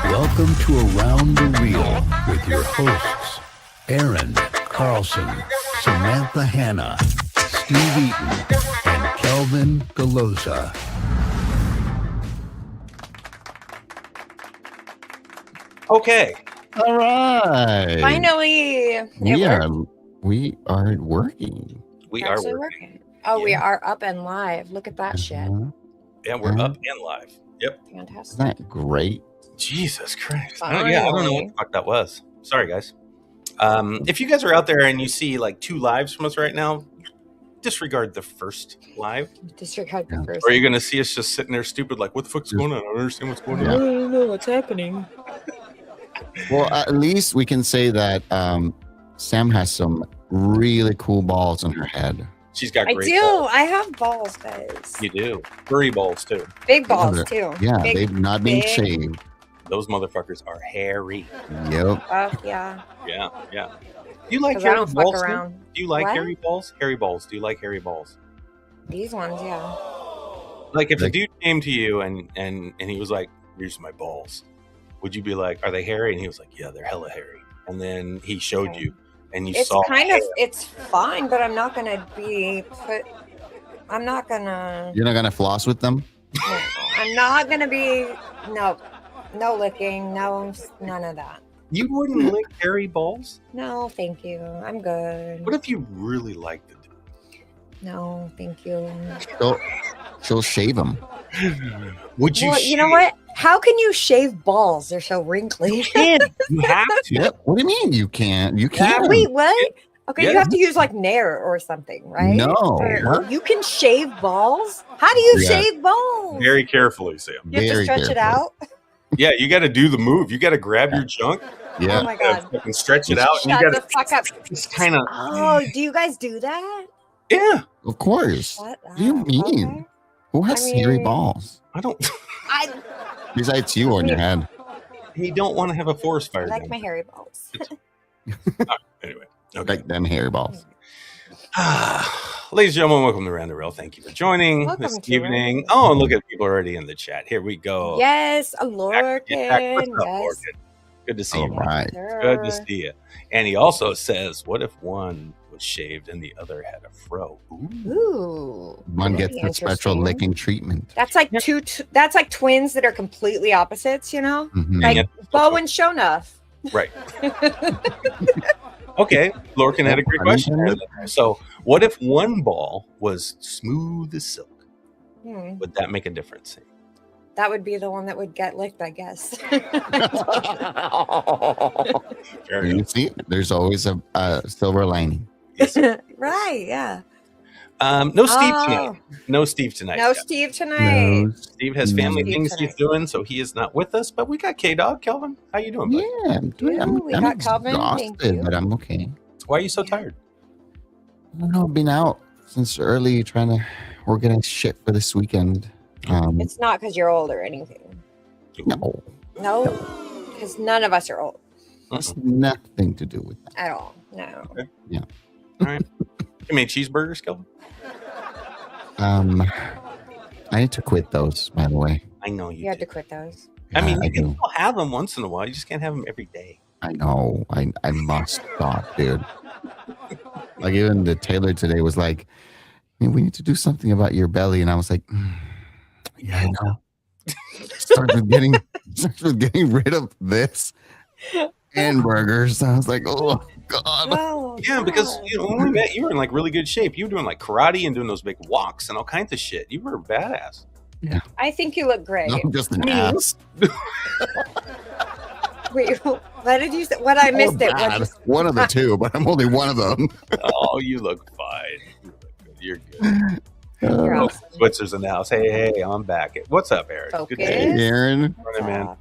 Welcome to Around the Reel with your hosts, Aaron Carlson, Samantha Hanna, Steve Eaton, and Kelvin Galoza. Okay. All right. Finally, We are working. We We're are actually working. Oh, we Yeah. are up and live. Look at that shit. Uh-huh. Yeah, we're up and live. Yep. Fantastic. Isn't that great? Jesus Christ. I don't know Finally. what the fuck that was. Sorry, guys. If you guys are out there and you see like 2 lives from us right now, disregard the first live. Disregard the first. Or you're going to see us just sitting there stupid like, what the fuck's going on? I don't understand what's going Yeah. on. don't know what's happening. Well, at least we can say that Sam has some really cool balls in her head. She's got I great do. balls. I have balls, guys. You do. Furry balls, too. Big balls, Yeah, too. Yeah, Big, they've not been big. shaved. Those motherfuckers are hairy. Yep. Oh, yeah. Yeah, yeah. Do you like 'Cause I hairy don't fuck balls? Sam? around. Do you like What? hairy balls? Hairy balls. Do you like hairy balls? These ones, yeah. Like if a Like- dude came to you and he was like, "Here's my balls," would you be like, "Are they hairy?" And he was like, "Yeah, they're hella hairy." And then he showed Okay. you, and you It's saw. kind hair. of, it's fine, but I'm not going to be put, I'm not going to, You're not gonna floss with them? I'm not going to be, no licking, no, none of that. You wouldn't lick hairy balls. No, thank you. I'm good. What if you really liked it? No, thank you. She'll shave them. Would you? Well, you know what? How can you shave balls? They're so wrinkly. You have to. Yep. What do you mean you can't? You can't. Wait, what? Okay, Yeah. you have to use like Nair or something, right? No. Or you can shave balls? How do you Yeah. shave balls? Very carefully, Sam. You have to Very stretch it careful. out? Yeah, you got to do the move. You got to grab your junk, Yeah. Oh my god. fucking stretch it out, and Shut you the got fuck up. to just kind of. Oh, do you guys do that? Yeah, Of course. What? What do you mean? Okay. Who has I hairy mean- balls? I don't. I Besides you on your head. You don't want to have a forest fire. like down my hairy balls. Anyway, okay. Like them hairy balls. Ladies and gentlemen, welcome to Round the Rail. Thank you for joining Welcome this to evening. it. Oh, and look at people already in the chat. Here we go. Yes, a Back- Lorcan. get back. What's up, Yes. Lorcan? Good to see All you. right. Good to see you. And he also says, "What if one was shaved and the other had a fro?" Ooh. Ooh. One That'd gets be the special interesting. licking treatment. That's like that's like twins that are completely opposites, you know? Mhm. Like Yeah. Bo and Shonaf. Right. Okay. Lorcan had a great question. So, what if one ball was smooth as silk? Would that make a difference? That would be the one that would get licked, I guess. Fair You enough. see, there's always a silver lining. Right, yeah. No Steve Oh. tonight. No Steve tonight. No guys. Steve tonight. No. Steve has family Steve things tonight. he's doing, so he is not with us. But we got K Dog. Kelvin, how you doing, buddy? Yeah, I'm doing. Yeah, we I'm got Calvin, thank exhausted, you. but I'm okay. Why are you so tired? I don't know. I've been out since early trying to organize shit for this weekend. It's not because you're old or anything. No, No, because none of us are old it's nothing to do with that. at all. No. All right. You made cheeseburgers, Kelvin? I need to quit those, by the way. I know you. You had to did. quit those. I mean, Yeah, you can do. still have them once in a while. You just can't have them every day. I know. I must stop, dude. Like even the tailor today was like, "Hey, we need to do something about your belly," and I was like, "Yeah, I know." Starts with getting rid of this and burgers. I was like, "Oh God." Oh, Yeah, because when we met, you were in like really good shape. You were doing like karate and doing those big walks and all kinds of shit. You were a badass. I think you look great. I'm just an ass. Wait, what did you say? What I missed it. What Bad. One of the two, but I'm only one of them. Oh, you look fine. You look good. You're good. you're Oh, awesome. Switzer's in the house. Hey, I'm back. What's up, Eric? Good to see you. Focus. Aaron. Morning, man.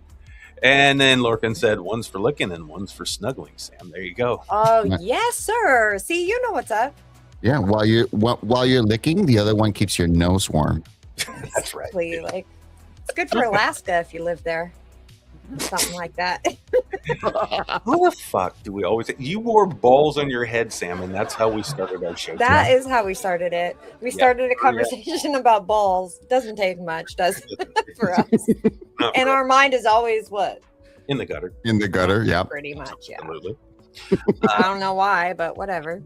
And then Lorcan said, one's for licking and one's for snuggling, Sam. There you go. Oh, yes, sir. See, you know what's up. Yeah, while you're licking, the other one keeps your nose warm. That's right. Exactly. Like, it's good for Alaska if you live there. something like that. Who the fuck do we always? You wore balls on your head, Sam, and that's how we started our show. That is how we started it. We Yeah. started a conversation about balls. Doesn't take much, does it, for us? Not And for- our mind is always what? in the gutter. In the gutter, yeah. Pretty much, yeah. Absolutely. I don't know why, but whatever.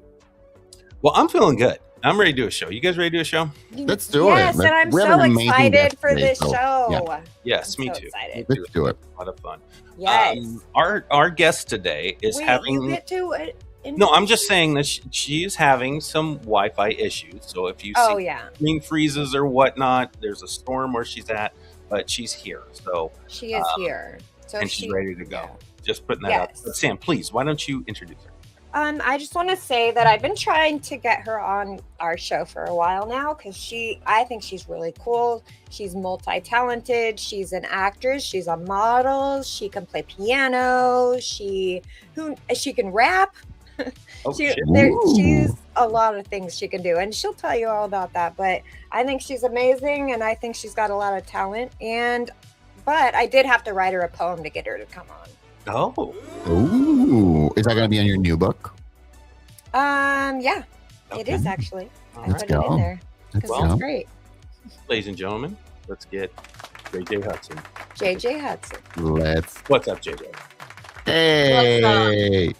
Well, I'm feeling good. I'm ready to do a show. You guys ready to do a show? Let's do Yes, it. and I'm We have so an amazing excited guest for today, this so, show. yeah. Yes, I'm me so too. excited. Me too. Let's do it. A lot of fun. Yes. Our guest today is Wait, having. you get to it? No, I'm just saying that she is having some Wi-Fi issues. So if you Oh see yeah, screen freezes or whatnot, there's a storm where she's at, but she's here. So she is here. So and she's ready to go. yeah. Just putting that out. Yes. But Sam, please, why don't you introduce her? I just want to say that I've been trying to get her on our show for a while now because I think she's really cool. She's multi-talented. She's an actress. She's a model. She can play piano. She can rap. Oh, shit. She's a lot of things she can do, and she'll tell you all about that. But I think she's amazing, and I think she's got a lot of talent. But I did have to write her a poem to get her to come on. Oh, Ooh, is that going to be on your new book? Yeah, it Okay. is actually. I Let's put it go. in there Let's because go. it's great. ladies and gentlemen, let's get JJ Hudson. JJ Hudson. Let's. What's up, JJ? Hey.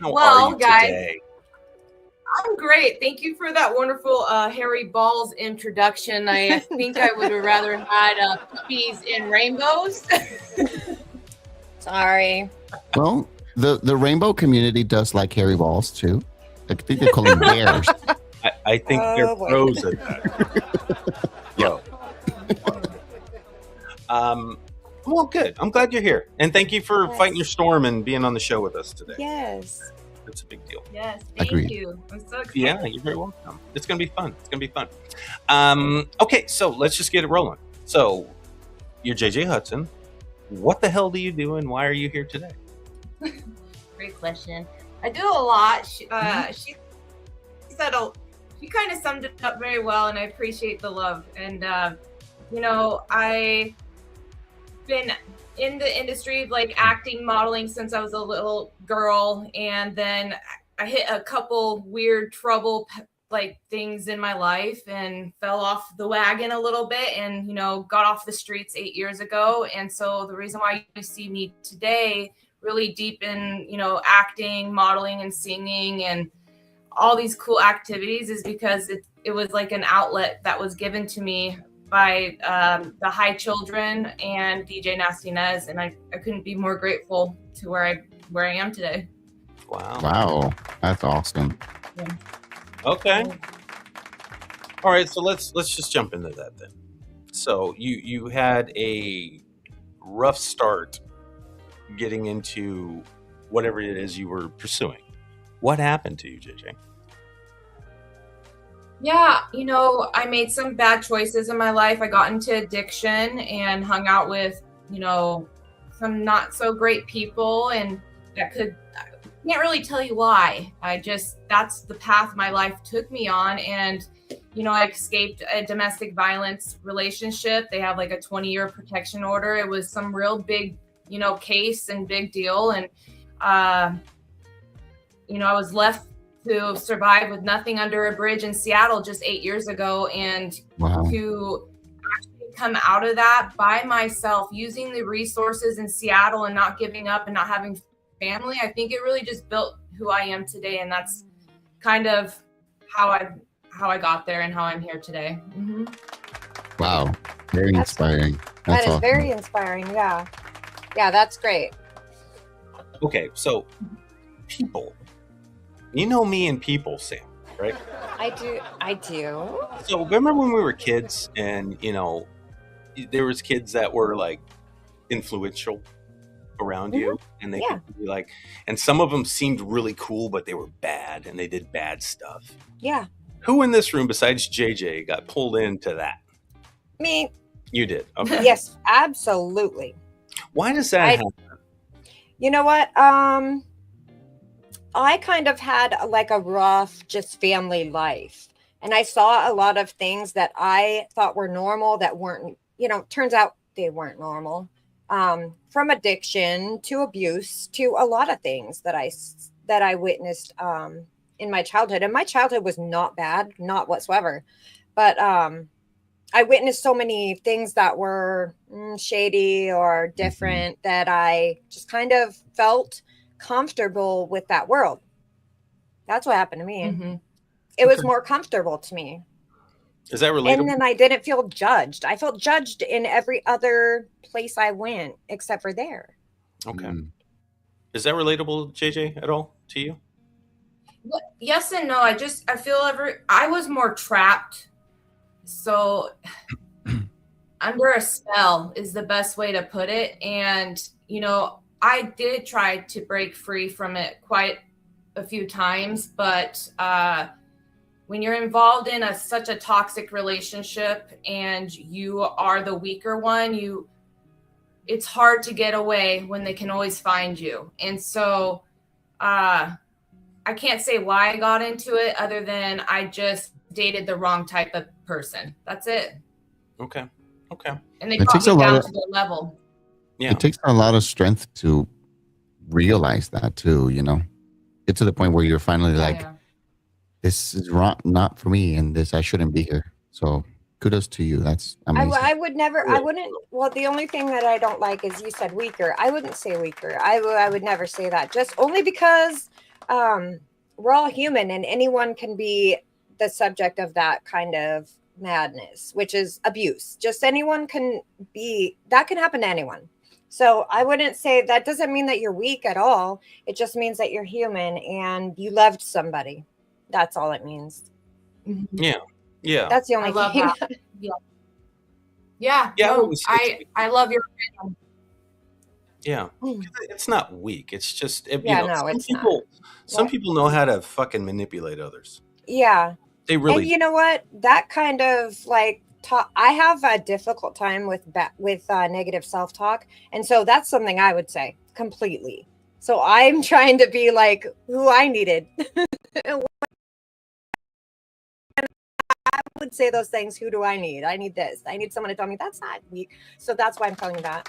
How Well, are you guys. today? I'm great. Thank you for that wonderful Harry Balls introduction. I think I would have rather had puppies in rainbows. Sorry. Well, the rainbow community does like hairy balls too. I think they call them bears. I think Oh, they're boy. pros at that. Yo. Well, good. I'm glad you're here, and thank you for Yes. fighting your storm and being on the show with us today. Yes. It's a big deal. Yes, thank Agreed. you. I'm so excited. Yeah, you're very welcome. It's gonna be fun. It's gonna be fun. Okay, so let's just get it rolling. So, you're JJ Hudson. What the hell do you do, and why are you here today? Great question. I do a lot. She said she kind of summed it up very well, and I appreciate the love. And I've been in the industry of like acting, modeling since I was a little girl, and then I hit a couple weird trouble like things in my life and fell off the wagon a little bit, and got off the streets 8 years ago. And so the reason why you see me today really deep in acting, modeling, and singing and all these cool activities is because it was like an outlet that was given to me by the High Children and DJ Nasty Nez, and I couldn't be more grateful to where I am today. Wow. Wow, that's awesome. Okay. All right, so let's just jump into that then. So you had a rough start getting into whatever it is you were pursuing. What happened to you, JJ? Yeah, I made some bad choices in my life. I got into addiction and hung out with, some not so great people, and I can't really tell you why. That's the path my life took me on. And, I escaped a domestic violence relationship. They have like a 20-year protection order. It was some real big, case and big deal. And, I was left to survive with nothing under a bridge in Seattle just 8 years ago. And Wow. to actually come out of that by myself, using the resources in Seattle and not giving up and not having family, I think it really just built who I am today. And that's kind of how I got there and how I'm here today. Mm-hmm. Wow. Very That's- inspiring. That That's is awesome. very inspiring. Yeah. Yeah, that's great. Okay, so people. You know me and people, Sam, right? I do. So remember when we were kids and, there was kids that were like influential around you, and they Yeah. could be like, and some of them seemed really cool, but they were bad and they did bad stuff. Yeah. Who in this room besides JJ got pulled into that? Me. You did. Okay. Yes, absolutely. Why does that I- happen? You know what? I kind of had like a rough just family life. And I saw a lot of things that I thought were normal that weren't, turns out they weren't normal. from addiction to abuse to a lot of things that I witnessed in my childhood. And my childhood was not bad, not whatsoever. But I witnessed so many things that were shady or different that I just kind of felt comfortable with that world. That's what happened to me. Mm-hmm. It was more comfortable to me. Is that relatable? And then I didn't feel judged. I felt judged in every other place I went except for there. Okay. Is that relatable, JJ, at all to you? Yes and no. I feel I was more trapped. So under a spell is the best way to put it. And, you know, I did try to break free from it quite a few times, but when you're involved in such a toxic relationship and you are the weaker one, it's hard to get away when they can always find you. And so I can't say why I got into it other than I just dated the wrong type of person. That's it. Okay. And they got me down to their level. Yeah. It takes a lot of strength to realize that too, you know. Get to the point where you're finally like, this is wrong, not for me, and I shouldn't be here. So kudos to you. That's amazing. I wouldn't. Well, the only thing that I don't like is you said weaker. I wouldn't say weaker. I would never say that. Just only because we're all human and anyone can be the subject of that kind of madness, which is abuse. Just anyone can be, that can happen to anyone. So I wouldn't say that doesn't mean that you're weak at all. It just means that you're human and you loved somebody. That's all it means. Yeah. That's the only thing. That. Yeah. No, I love your opinion. Yeah. It's not weak. It's just, some people know how to fucking manipulate others. Yeah. They really. And you know what? That kind of like I have a difficult time with negative self-talk. And so that's something I would say completely. So I'm trying to be like who I needed. I would say those things. Who do I need? I need this. I need someone to tell me that's not weak. So that's why I'm telling you that.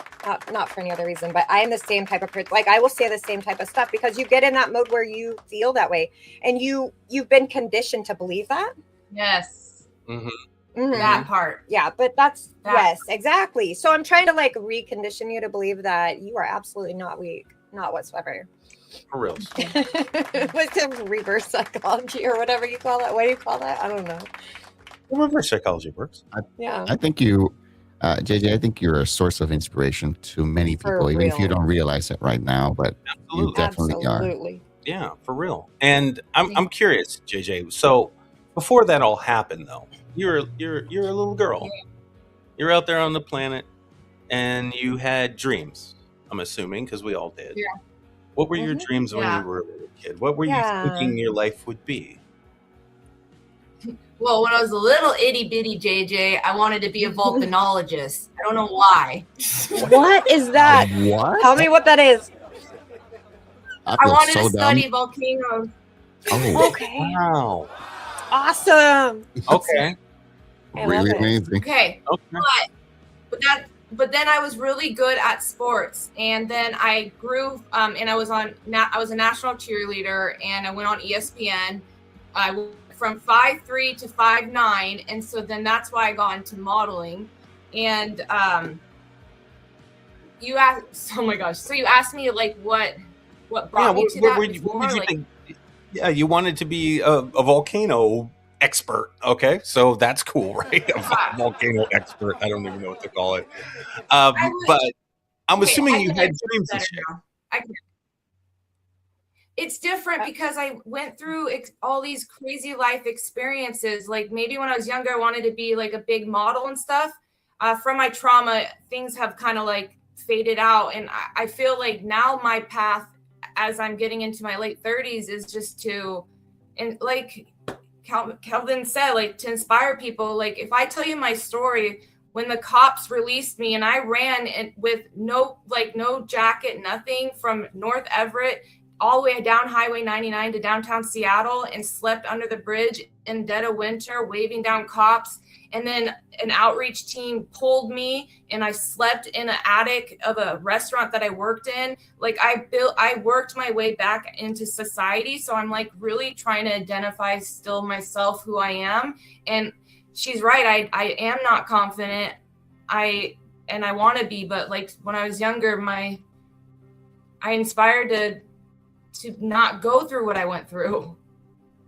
Not for any other reason, but I am the same type of person. Like I will say the same type of stuff because you get in that mode where you feel that way and you've been conditioned to believe that. Yes. Mm-hmm. That part. Yeah, but yes, exactly. So I'm trying to like recondition you to believe that you are absolutely not weak, not whatsoever. For real. What's the reverse psychology or whatever you call that? What do you call that? I don't know. Reverse psychology works. I think you, JJ, I think you're a source of inspiration to many people, even if you don't realize it right now, but you definitely are. Yeah, for real. And I'm curious, JJ. So before that all happened, though, you're a little girl. You're out there on the planet, and you had dreams. I'm assuming because we all did. Yeah. What were your dreams when you were a little kid? What were you thinking your life would be? Well, when I was a little itty bitty JJ, I wanted to be a volcanologist. I don't know why. What is that? What? Tell me what that is. I wanted to study volcanoes. Oh, okay. Wow. Awesome. Okay. Really amazing. Okay. But then I was really good at sports, and then I grew. And I was a national cheerleader, and I went on ESPN. I went from 5'3" to 5'9", and so then that's why I got into modeling. And you asked, oh my gosh! So you asked me like what brought me to that? What did you think? Yeah, you wanted to be a volcano expert. Okay, so that's cool, right? A volcano expert. I don't even know what to call it. But I'm assuming you had dreams and shit. It's different because I went through all these crazy life experiences. Like maybe when I was younger, I wanted to be like a big model and stuff. From my trauma, things have kind of like faded out. And I feel like now my path as I'm getting into my late 30s is just to, and like Kelvin said, like to inspire people. Like if I tell you my story, when the cops released me and I ran with no jacket, nothing from North Everett all the way down Highway 99 to downtown Seattle and slept under the bridge in dead of winter, waving down cops. And then an outreach team pulled me and I slept in an attic of a restaurant that I worked in. Like I worked my way back into society. So I'm like really trying to identify still myself, who I am. And she's right. I am not confident. I want to be, but like when I was younger, I inspired to not go through what I went through.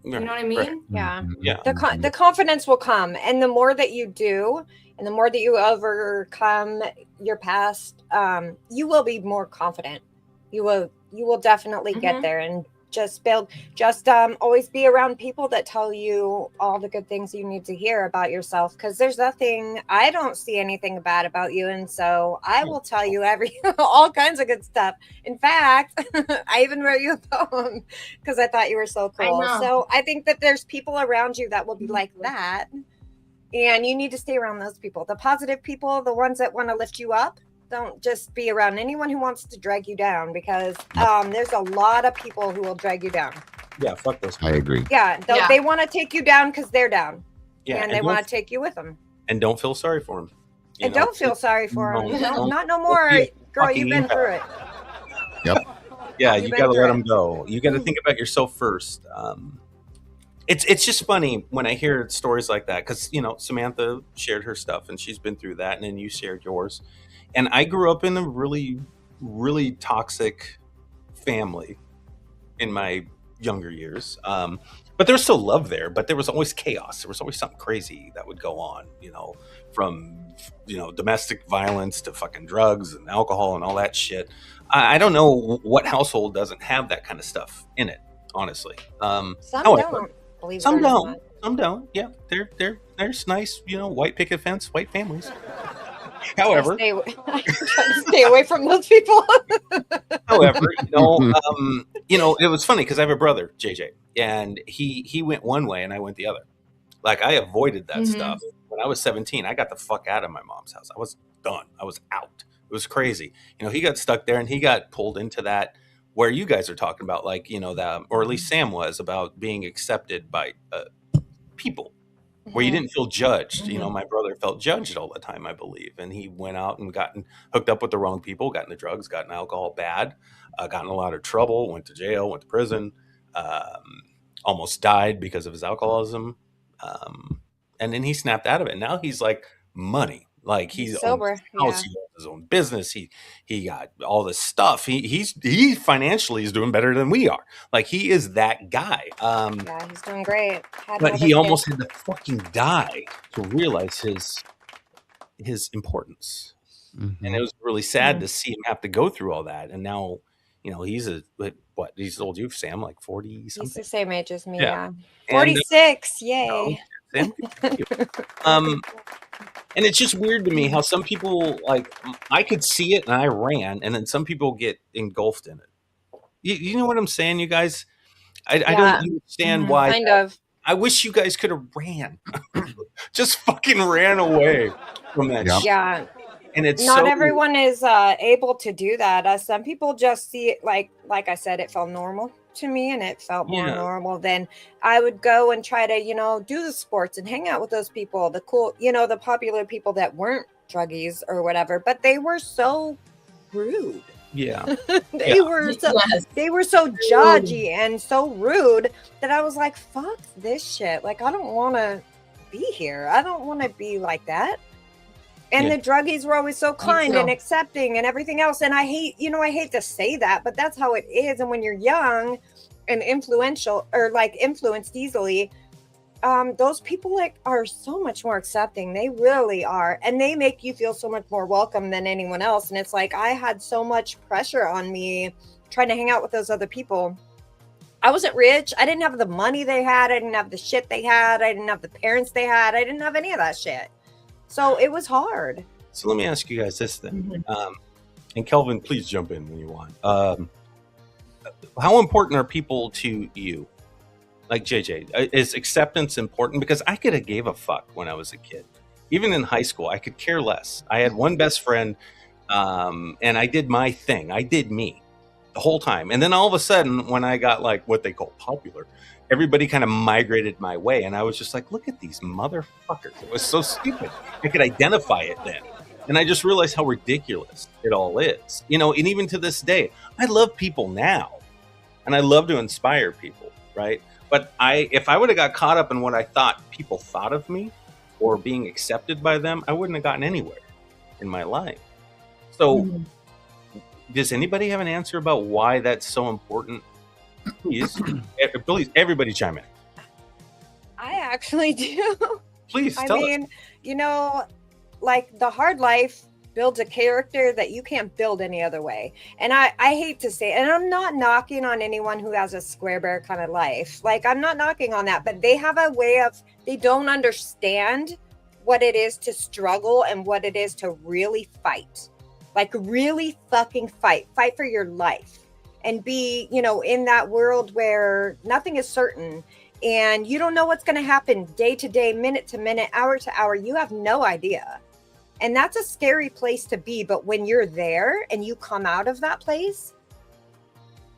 You know what I mean? Right. Yeah. Yeah. The confidence will come, and the more that you do, and the more that you overcome your past, you will be more confident. You will definitely get there, and just always be around people that tell you all the good things you need to hear about yourself, because there's nothing, I don't see anything bad about you, and so I will tell you all kinds of good stuff. In fact, I even wrote you a poem because I thought you were so cool. So I think that there's people around you that will be like that, and you need to stay around those people, the positive people, the ones that want to lift you up. Don't just be around anyone who wants to drag you down, because there's a lot of people who will drag you down. Yeah, fuck those. I agree. Yeah, they want to take you down because they're down. Yeah, and they want to take you with them. And don't feel sorry for them. And don't feel sorry for them. Not no more. Girl, you've been through it. Yep. Yeah, you got to let them go. You got to think about yourself first. It's just funny when I hear stories like that, because, Samantha shared her stuff and she's been through that, and then you shared yours. And I grew up in a really, really toxic family in my younger years. But there was still love there, but there was always chaos. There was always something crazy that would go on, from, domestic violence to fucking drugs and alcohol and all that shit. I don't know what household doesn't have that kind of stuff in it, honestly. Some don't. Some don't. Some don't. Yeah, there's nice, white picket fence, white families. However, I'm trying to stay away from those people. However, it was funny because I have a brother, JJ, and he went one way and I went the other. Like, I avoided that stuff. When I was 17, I got the fuck out of my mom's house. I was done. I was out. It was crazy. He got stuck there and he got pulled into that where you guys are talking about, like, that, or at least Sam was, about being accepted by people. Where you didn't feel judged. My brother felt judged all the time, I believe. And he went out and gotten hooked up with the wrong people, got into drugs, got in alcohol bad, got in a lot of trouble, went to jail, went to prison, almost died because of his alcoholism. And then he snapped out of it. Now he's like money. Like, he's sober. He owns his own business. He got all this stuff. He financially is doing better than we are. Like, he is that guy. Yeah, he's doing great. But he almost had to fucking die to realize his importance. And it was really sad to see him have to go through all that. And now, he's he's old you, Sam, like 40 something. He's the same age as me. Yeah. 46. Yay. Sam, and it's just weird to me how some people, like, I could see it and I ran, and then some people get engulfed in it. You know what I'm saying, you guys? I don't understand why. Kind of. I wish you guys could have ran. Just fucking ran away from that shit. Yeah. And it's not everyone is able to do that. Some people just see it like I said, it felt normal to me, and it felt more normal than I would go and try to, do the sports and hang out with those people, the cool, the popular people that weren't druggies or whatever, but they were so rude. Yeah. They were so judgy and so rude that I was like, fuck this shit. Like, I don't want to be here. I don't want to be like that. And the druggies were always so kind and accepting and everything else. And I hate to say that, but that's how it is. And when you're young and influential, or like influenced easily, those people are so much more accepting. They really are. And they make you feel so much more welcome than anyone else. And it's like, I had so much pressure on me trying to hang out with those other people. I wasn't rich. I didn't have the money they had. I didn't have the shit they had. I didn't have the parents they had. I didn't have any of that shit. So it was hard. So let me ask you guys this then. And Kelvin, please jump in when you want. How important are people to you? Like JJ, is acceptance important? Because I could have gave a fuck when I was a kid. Even in high school, I could care less. I had one best friend, and I did my thing. I did me. the whole time. And then all of a sudden, when I got like what they call popular, everybody kind of migrated my way. And I was just like, look at these motherfuckers. It was so stupid. I could identify it then. And I just realized how ridiculous it all is. You know, and even to this day, I love people now. And I love to inspire people, right? But if I would have got caught up in what I thought people thought of me or being accepted by them, I wouldn't have gotten anywhere in my life. So does anybody have an answer about why that's so important? Please, please, everybody chime in. I actually do. Please I tell us. mean, you know, like the hard life builds a character that you can't build any other way. And I hate to say, and I'm not knocking on anyone who has a square bear kind of life. Like, I'm not knocking on that, but they have a way of, they don't understand what it is to struggle and what it is to really fight. Like, really fucking fight for your life and be, you know, in that world where nothing is certain and you don't know what's going to happen day to day, minute to minute, hour to hour. You have no idea. And that's a scary place to be. But when you're there and you come out of that place,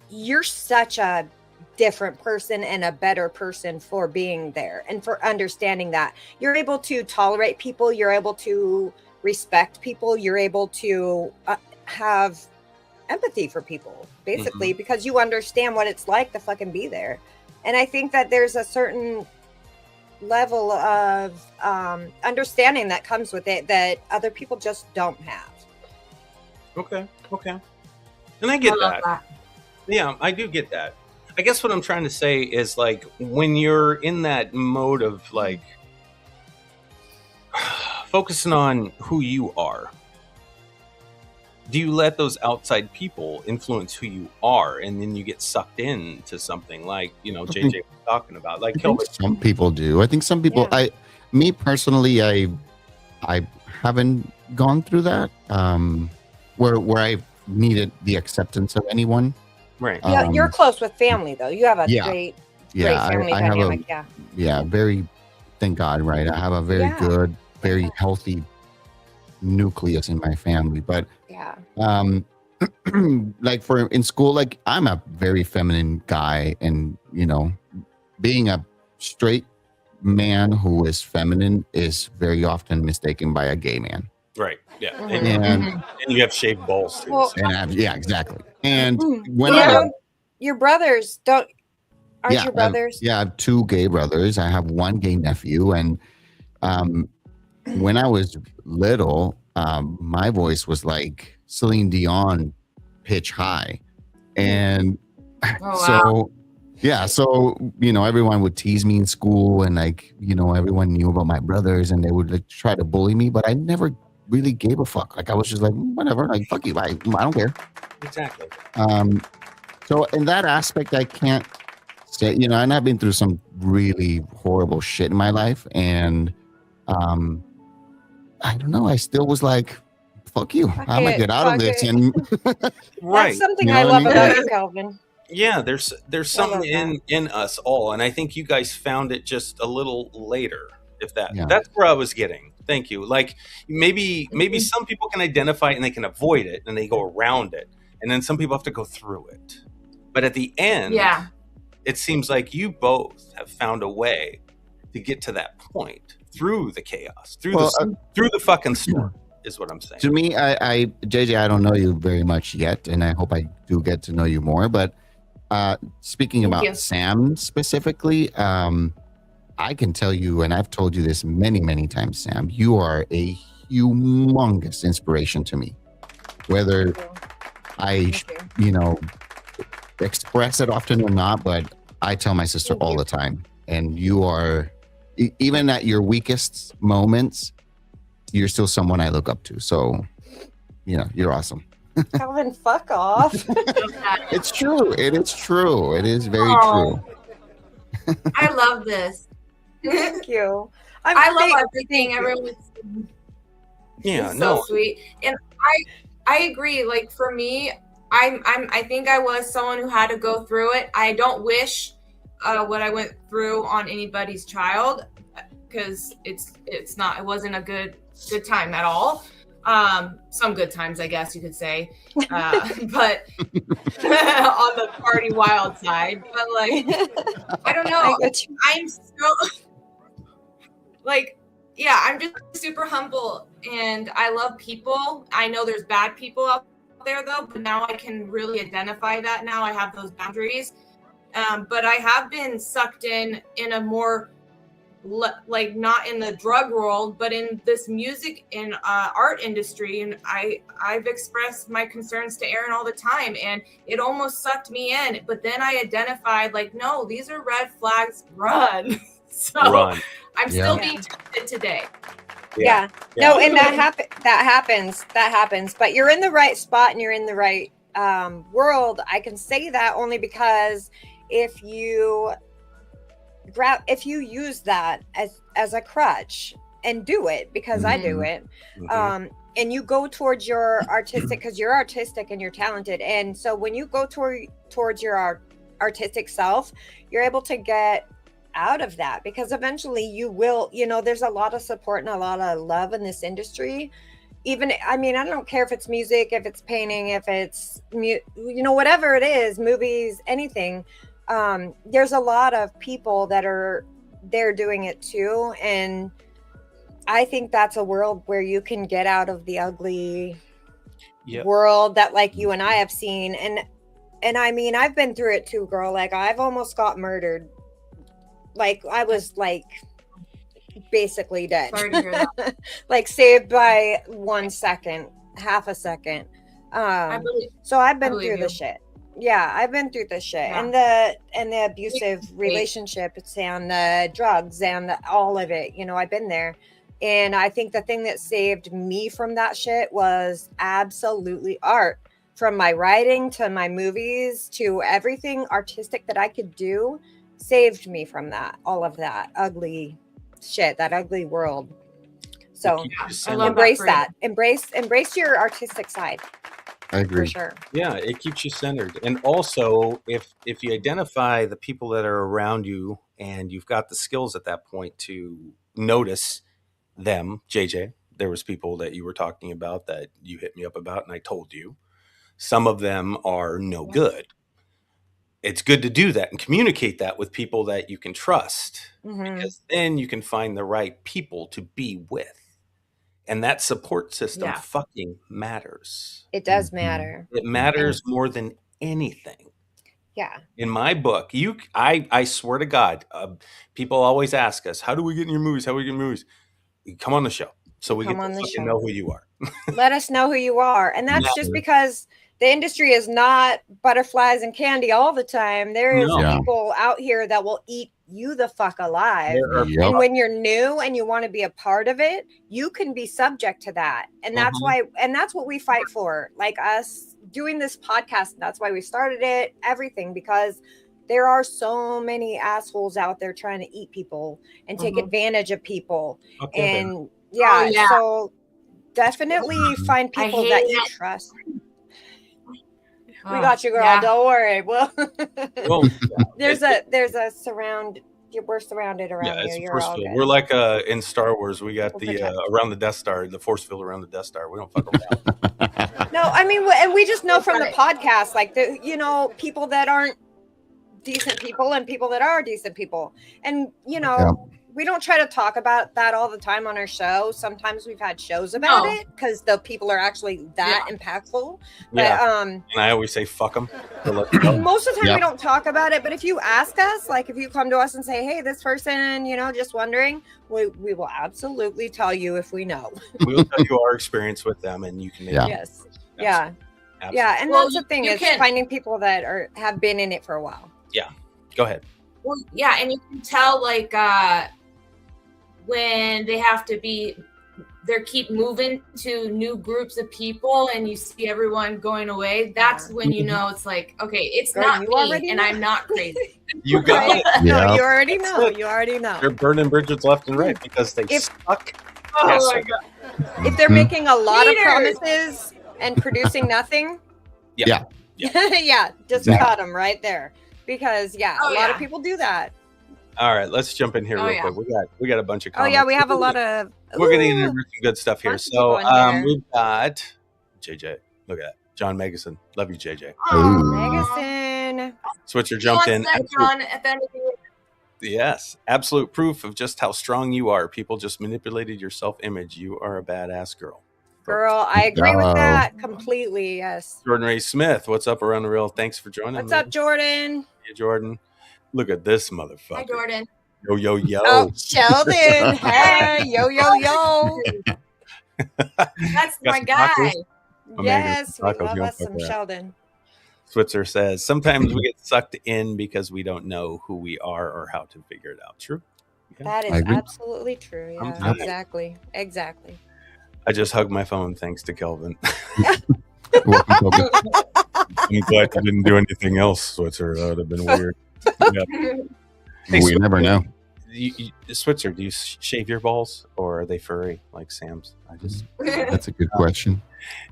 you're such a different person and a better person for being there and for understanding that. You're able to tolerate people. You're able to respect people. You're able to have empathy for people, basically, because you understand what it's like to fucking be there. And I think that there's a certain level of understanding that comes with it that other people just don't have. Okay. And I get that. Yeah, I do get that. I guess what I'm trying to say is, like, when you're in that mode of like focusing on who you are, do you let those outside people influence who you are, and then you get sucked into something like, you know, JJ was talking about? Like, I think some people do. I think some people. Yeah. Me personally, I haven't gone through that. Where I needed the acceptance of anyone. Right. Yeah, you're close with family though. You have a great Yeah, family I have dynamic. very, thank God, right? I have a very good, very healthy nucleus in my family. But like in school, like I'm a very feminine guy, and you know, being a straight man who is feminine is very often mistaken by a gay man. Right. Yeah. Mhm. And you have shaved balls too. Well, Yeah, exactly. And when your brothers aren't your brothers? I have two gay brothers. I have one gay nephew, and when I was little, my voice was like Celine Dion pitch high, and so you know, everyone would tease me in school, and like, you know, everyone knew about my brothers, and they would like try to bully me, but I never really gave a fuck. Like, I was just like, whatever, like, fuck you, I don't care. Exactly. So in that aspect, I can't say, you know, and I've been through some really horrible shit in my life, and I don't know, I still was like, fuck you, I'm gonna get out of this. And right. That's something I love about you, Calvin. Yeah, there's something in us all, and I think you guys found it just a little later. If that's where I was getting. Thank you. Like, maybe some people can identify it and they can avoid it and they go around it, and then some people have to go through it. But at the end, it seems like you both have found a way to get to that point through the chaos, through the fucking storm. Is what I'm saying. To me, I JJ, I don't know you very much yet, and I hope I do get to know you more. But speaking about Sam specifically, I can tell you, and I've told you this many, many times, Sam, you are a humongous inspiration to me. Whether I, you know, express it often or not, but I tell my sister all the time, and you are, even at your weakest moments, you're still someone I look up to. So, you know, you're awesome. Calvin, fuck off. It's true. It is true. It is very true. I love this. Thank you. I love everything. Everyone's so sweet. And I agree. Like, for me, I think I was someone who had to go through it. I don't wish what I went through on anybody's child, because it wasn't a good time at all. Some good times, I guess you could say, but on the party wild side. But like, I don't know. I get you. I'm so like, yeah, I'm just super humble, and I love people. I know there's bad people out there though, but now I can really identify that. Now I have those boundaries. But I have been sucked in a more like not in the drug world, but in this music and art industry. And I've expressed my concerns to Aaron all the time, and it almost sucked me in. But then I identified, like, no, these are red flags. Run. So Run. I'm still being tempted today. Yeah. No, and that happens. But you're in the right spot and you're in the right world. I can say that only because if you use that as a crutch and do it, because I do it, and you go towards your artistic, because you're artistic and you're talented, and so when you go towards your artistic self, you're able to get out of that, because eventually you will, there's a lot of support and a lot of love in this industry. Even, I mean, I don't care if it's music, if it's painting, if it's whatever it is, movies, anything. There's a lot of people that are there doing it too, and I think that's a world where you can get out of the ugly world that, like, you and I have seen. And I mean, I've been through it too, girl. Like, I've almost got murdered. Like, I was like basically dead. Sorry to hear that. Like, saved by 1 second, half a second. So I've been through the shit. Yeah, I've been through this shit, and the abusive relationships and the drugs and all of it. I've been there, and I think the thing that saved me from that shit was absolutely art. From my writing to my movies to everything artistic that I could do, saved me from that, all of that ugly shit, that ugly world. So embrace that. Embrace your artistic side. I agree. For sure. Yeah, it keeps you centered. And also, if you identify the people that are around you and you've got the skills at that point to notice them, JJ, there was people that you were talking about that you hit me up about, and I told you. Some of them are no good. It's good to do that and communicate that with people that you can trust, because then you can find the right people to be with. And that support system fucking matters. It does matter. It matters more than anything. Yeah. In my book, I swear to God, people always ask us, how do we get in your movies? How do we get in movies? You come on the show so we get to fucking know who you are. Let us know who you are. And that's just because the industry is not butterflies and candy all the time. There is people out here that will eat you the fuck alive. And when you're new and you want to be a part of it, you can be subject to that. And that's why, and that's what we fight for. Like us doing this podcast, that's why we started it, everything, because there are so many assholes out there trying to eat people and take advantage of people. And so definitely find people that you trust. We got you, girl. Don't worry. Well, there's a surround. We're surrounded around you. It's a You're force all field. good. We're like in Star Wars. We got the around the Death Star, the force field around the Death Star. We don't fuck around. No, I mean, and we just know from the podcast, like people that aren't decent people and people that are decent people, and we don't try to talk about that all the time on our show. Sometimes we've had shows about it because the people are actually that impactful. But, and I always say, fuck them. Most of the time we don't talk about it. But if you ask us, like if you come to us and say, hey, this person, just wondering, we will absolutely tell you if we know. We will tell you our experience with them, and you can make Yes. Yeah. Yeah. And that's the thing is finding people that have been in it for a while. Yeah. Go ahead. Well, yeah. And you can tell like, when they have to keep moving to new groups of people and you see everyone going away, that's when you know it's like, okay, it's not me and I'm not crazy. You got it. No, you already know. You already know. They're burning bridges left and right because they suck. Oh my God. If they're making a lot of promises and producing nothing, just cut them right there. Because a lot of people do that. All right, let's jump in here Oh, real yeah. quick. We got a bunch of Oh comments. yeah, we have a lot of. We're getting Ooh. into some good stuff here. Lots of So people in here. we've got JJ. Look at that. John Megason. Love you, JJ. Megason. Switzer jumped in. John, at the end of the year. Yes. Absolute proof of just how strong you are. People just manipulated your self-image. You are a badass girl. Girl, I agree with go. that completely. Yes. Jordan Ray Smith. What's up around the rail? Thanks for joining What's me. up, Jordan? Hey, Jordan. Look at this motherfucker. Hi, Jordan. Yo, yo, yo. Oh, Sheldon. Hey, yo, yo, yo. That's Got my some guy. tacos? Oh, man, Yes, we tacos, love you don't us some fuck that. Sheldon. Switzer says, sometimes we get sucked in because we don't know who we are or how to figure it out. True. Yeah. That I is agree. absolutely true. Yeah, Sometimes. exactly. Exactly. I just hugged my phone thanks to Kelvin. Welcome, Toby. I'm glad you didn't do anything else, Switzer. That would have been weird. Yeah. Hey, We never know. Switzer, do you shave your balls or are they furry like Sam's? That's a good question.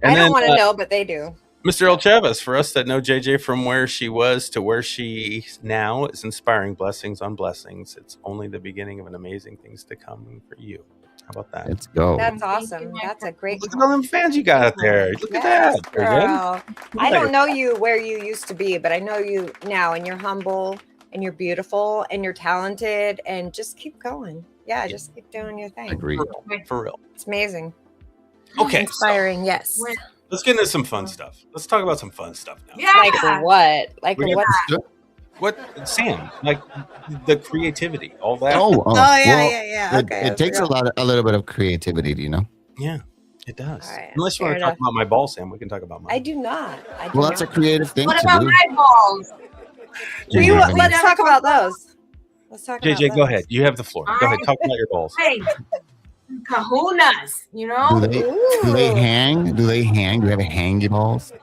And I don't then, want to know, but they do. Mr. El Chavez, for us that know JJ from where she was to where she now is inspiring blessings on blessings. It's only the beginning of an amazing things to come for you. How about that? Let's go. That's awesome. That's a great. Look at all them fans you got out there. Look at Yes, that. Very good. girl. I don't know you where you used to be, but I know you now, and you're humble, and you're beautiful, and you're talented, and just keep going. Yeah, just keep doing your thing. Agree. For real. It's amazing. Okay, so Inspiring, yes. let's get into some fun stuff. Let's talk about some fun stuff now. Yeah. Like what? Like We what? got- What, Sam? Like the creativity, all that. Oh, Oh yeah, well, yeah. It, Okay. it takes a little bit of creativity, you know. Yeah, it does. All right, Unless you want fair to talk enough. about my ball, Sam, we can talk about mine. I do not. I do Well, that's a not. creative thing What to about do. my balls? We, JJ, let's talk about those. Let's talk about JJ, those. go ahead. You have the floor. Go ahead. Talk about your balls. Hey, kahunas, you Do know? they Ooh. hang? Do they hang? Do you have hangy balls?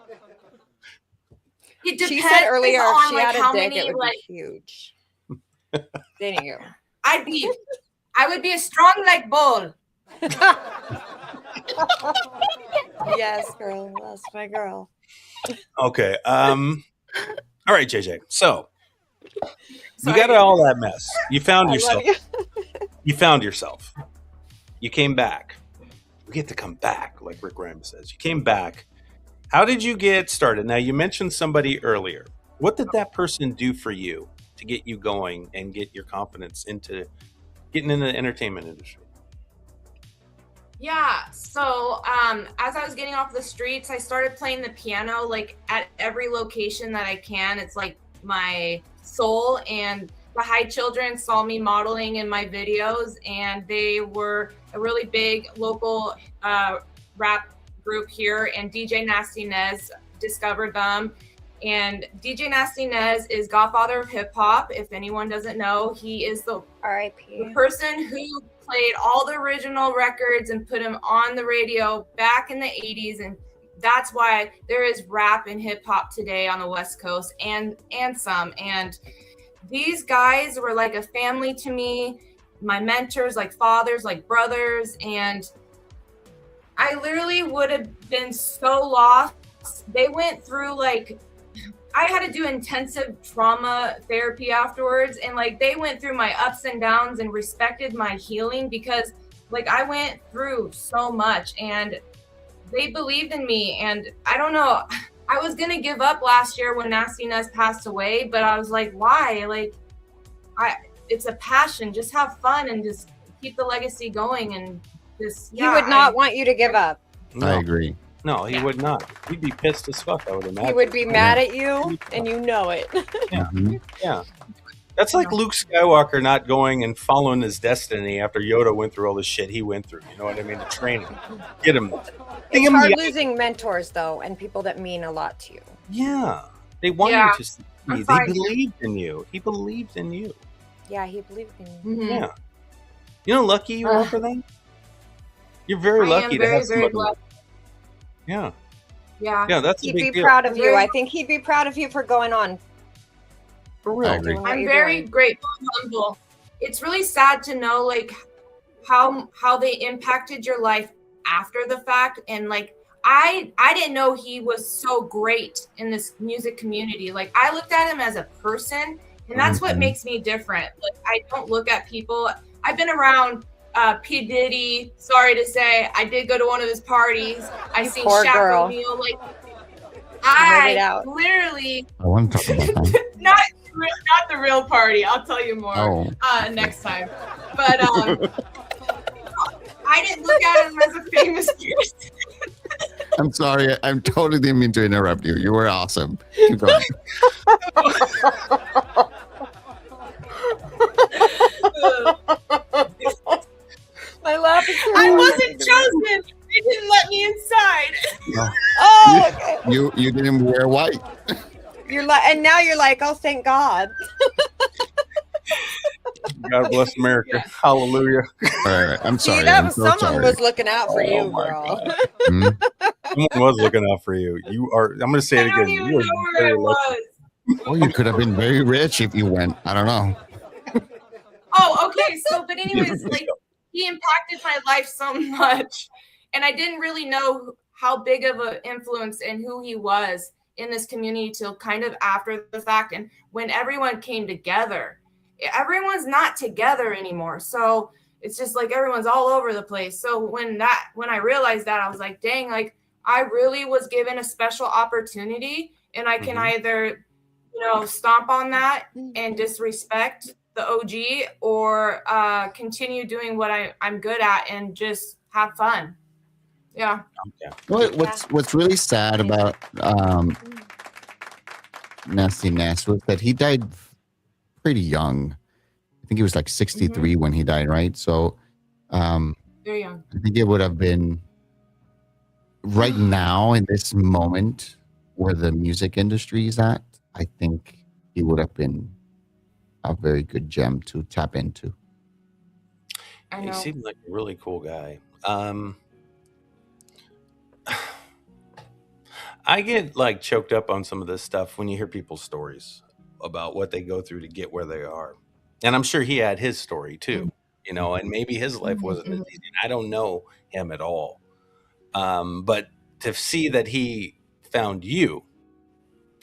It depends She said earlier on if she like had how a dick, many, it would like, be huge. Didn't you? I would be a strong like bull. Yes, girl. That's my girl. Okay. All right, JJ. So you Sorry. got all that mess. You found I yourself. love you. You found yourself. You came back. We get to come back, like Rick Grimes says. You came back. How did you get started? Now, you mentioned somebody earlier. What did that person do for you to get you going and get your confidence into getting into the entertainment industry? Yeah. So as I was getting off the streets, I started playing the piano like at every location that I can. It's like my soul. And the High Children saw me modeling in my videos, and they were a really big local rap group here. And DJ Nasty Nez discovered them. And DJ Nasty Nez is godfather of hip hop. If anyone doesn't know, he is the R.I.P. person who played all the original records and put them on the radio back in the 80s. And that's why there is rap and hip hop today on the West Coast and some. And these guys were like a family to me, my mentors, like fathers, like brothers. And I literally would have been so lost. They went through like, I had to do intensive trauma therapy afterwards, and like they went through my ups and downs and respected my healing, because like I went through so much and they believed in me. And I don't know, I was gonna give up last year when Nasty Nez passed away, but I was like, why? Like it's a passion. Just have fun and just keep the legacy going. And just He would not want you to give up. I agree. No, he would not. He'd be pissed as fuck, I would imagine. He would be mad at you, and you know it. Mhm. Yeah. That's like Luke Skywalker not going and following his destiny after Yoda went through all the shit he went through. You know what I mean? The training. Get him. It's hard losing mentors, though, and people that mean a lot to you. Yeah. They want Yeah. you to succeed. I'm They fine. believed in you. He believed in you. Yeah, he believed in you. Mhm. Yeah. You know how lucky you are for that? You're very I lucky am to very, have very somebody. blessed. Yeah. Yeah. Yeah, that's a He'd big be deal. proud of you. Very- I think he'd be proud of you for going on. For real. I agree. doing what I'm you're very doing. grateful and humble. It's really sad to know like how they impacted your life after the fact. And like I didn't know he was so great in this music community. Like I looked at him as a person, And that's what Mhm. makes me different. Like, I don't look at people. I've been around P. Diddy. Sorry to say, I did go to one of his parties. I You seen poor Shaq girl. O'Neal. Like, Let it I out. literally I want to talk about that. not the real party. I'll tell you more Oh, next time. But I didn't look at him as a famous person. I'm sorry. I'm totally didn't mean to interrupt you. You were awesome. Keep going. My laugh is I wasn't chosen. They didn't let me inside. No. Oh, okay. You didn't wear white. You're like, and now you're like, oh, thank God. God bless America. Hallelujah. All right, I'm See, sorry. that I'm was so someone sorry. was looking out for Oh you, my girl. Hmm? Someone was looking out for you. You are. I'm going to say I it don't again. even You are know where very I lucky. was. Or you could have been very rich if you went. I don't know. Oh, okay. So, but anyways, like, he impacted my life so much, and I didn't really know how big of an influence and who he was in this community till kind of after the fact. And when everyone came together, everyone's not together anymore. So it's just like everyone's all over the place. So when I realized that, I was like, dang, like I really was given a special opportunity, and I can Mhm. either, stomp on that and disrespect the OG, or continue doing what I'm good at and just have fun. Yeah. What's really sad about Nasty Ness was that he died pretty young. I think he was like 63 when he died, right? So Very young. I think it would have been right now in this moment where the music industry is at. I think he would have been a very good gem to tap into. I He know. seemed like a really cool guy. I get like choked up on some of this stuff when you hear people's stories about what they go through to get where they are. And I'm sure he had his story too, and maybe his life wasn't as easy. I don't know him at all. But to see that he found you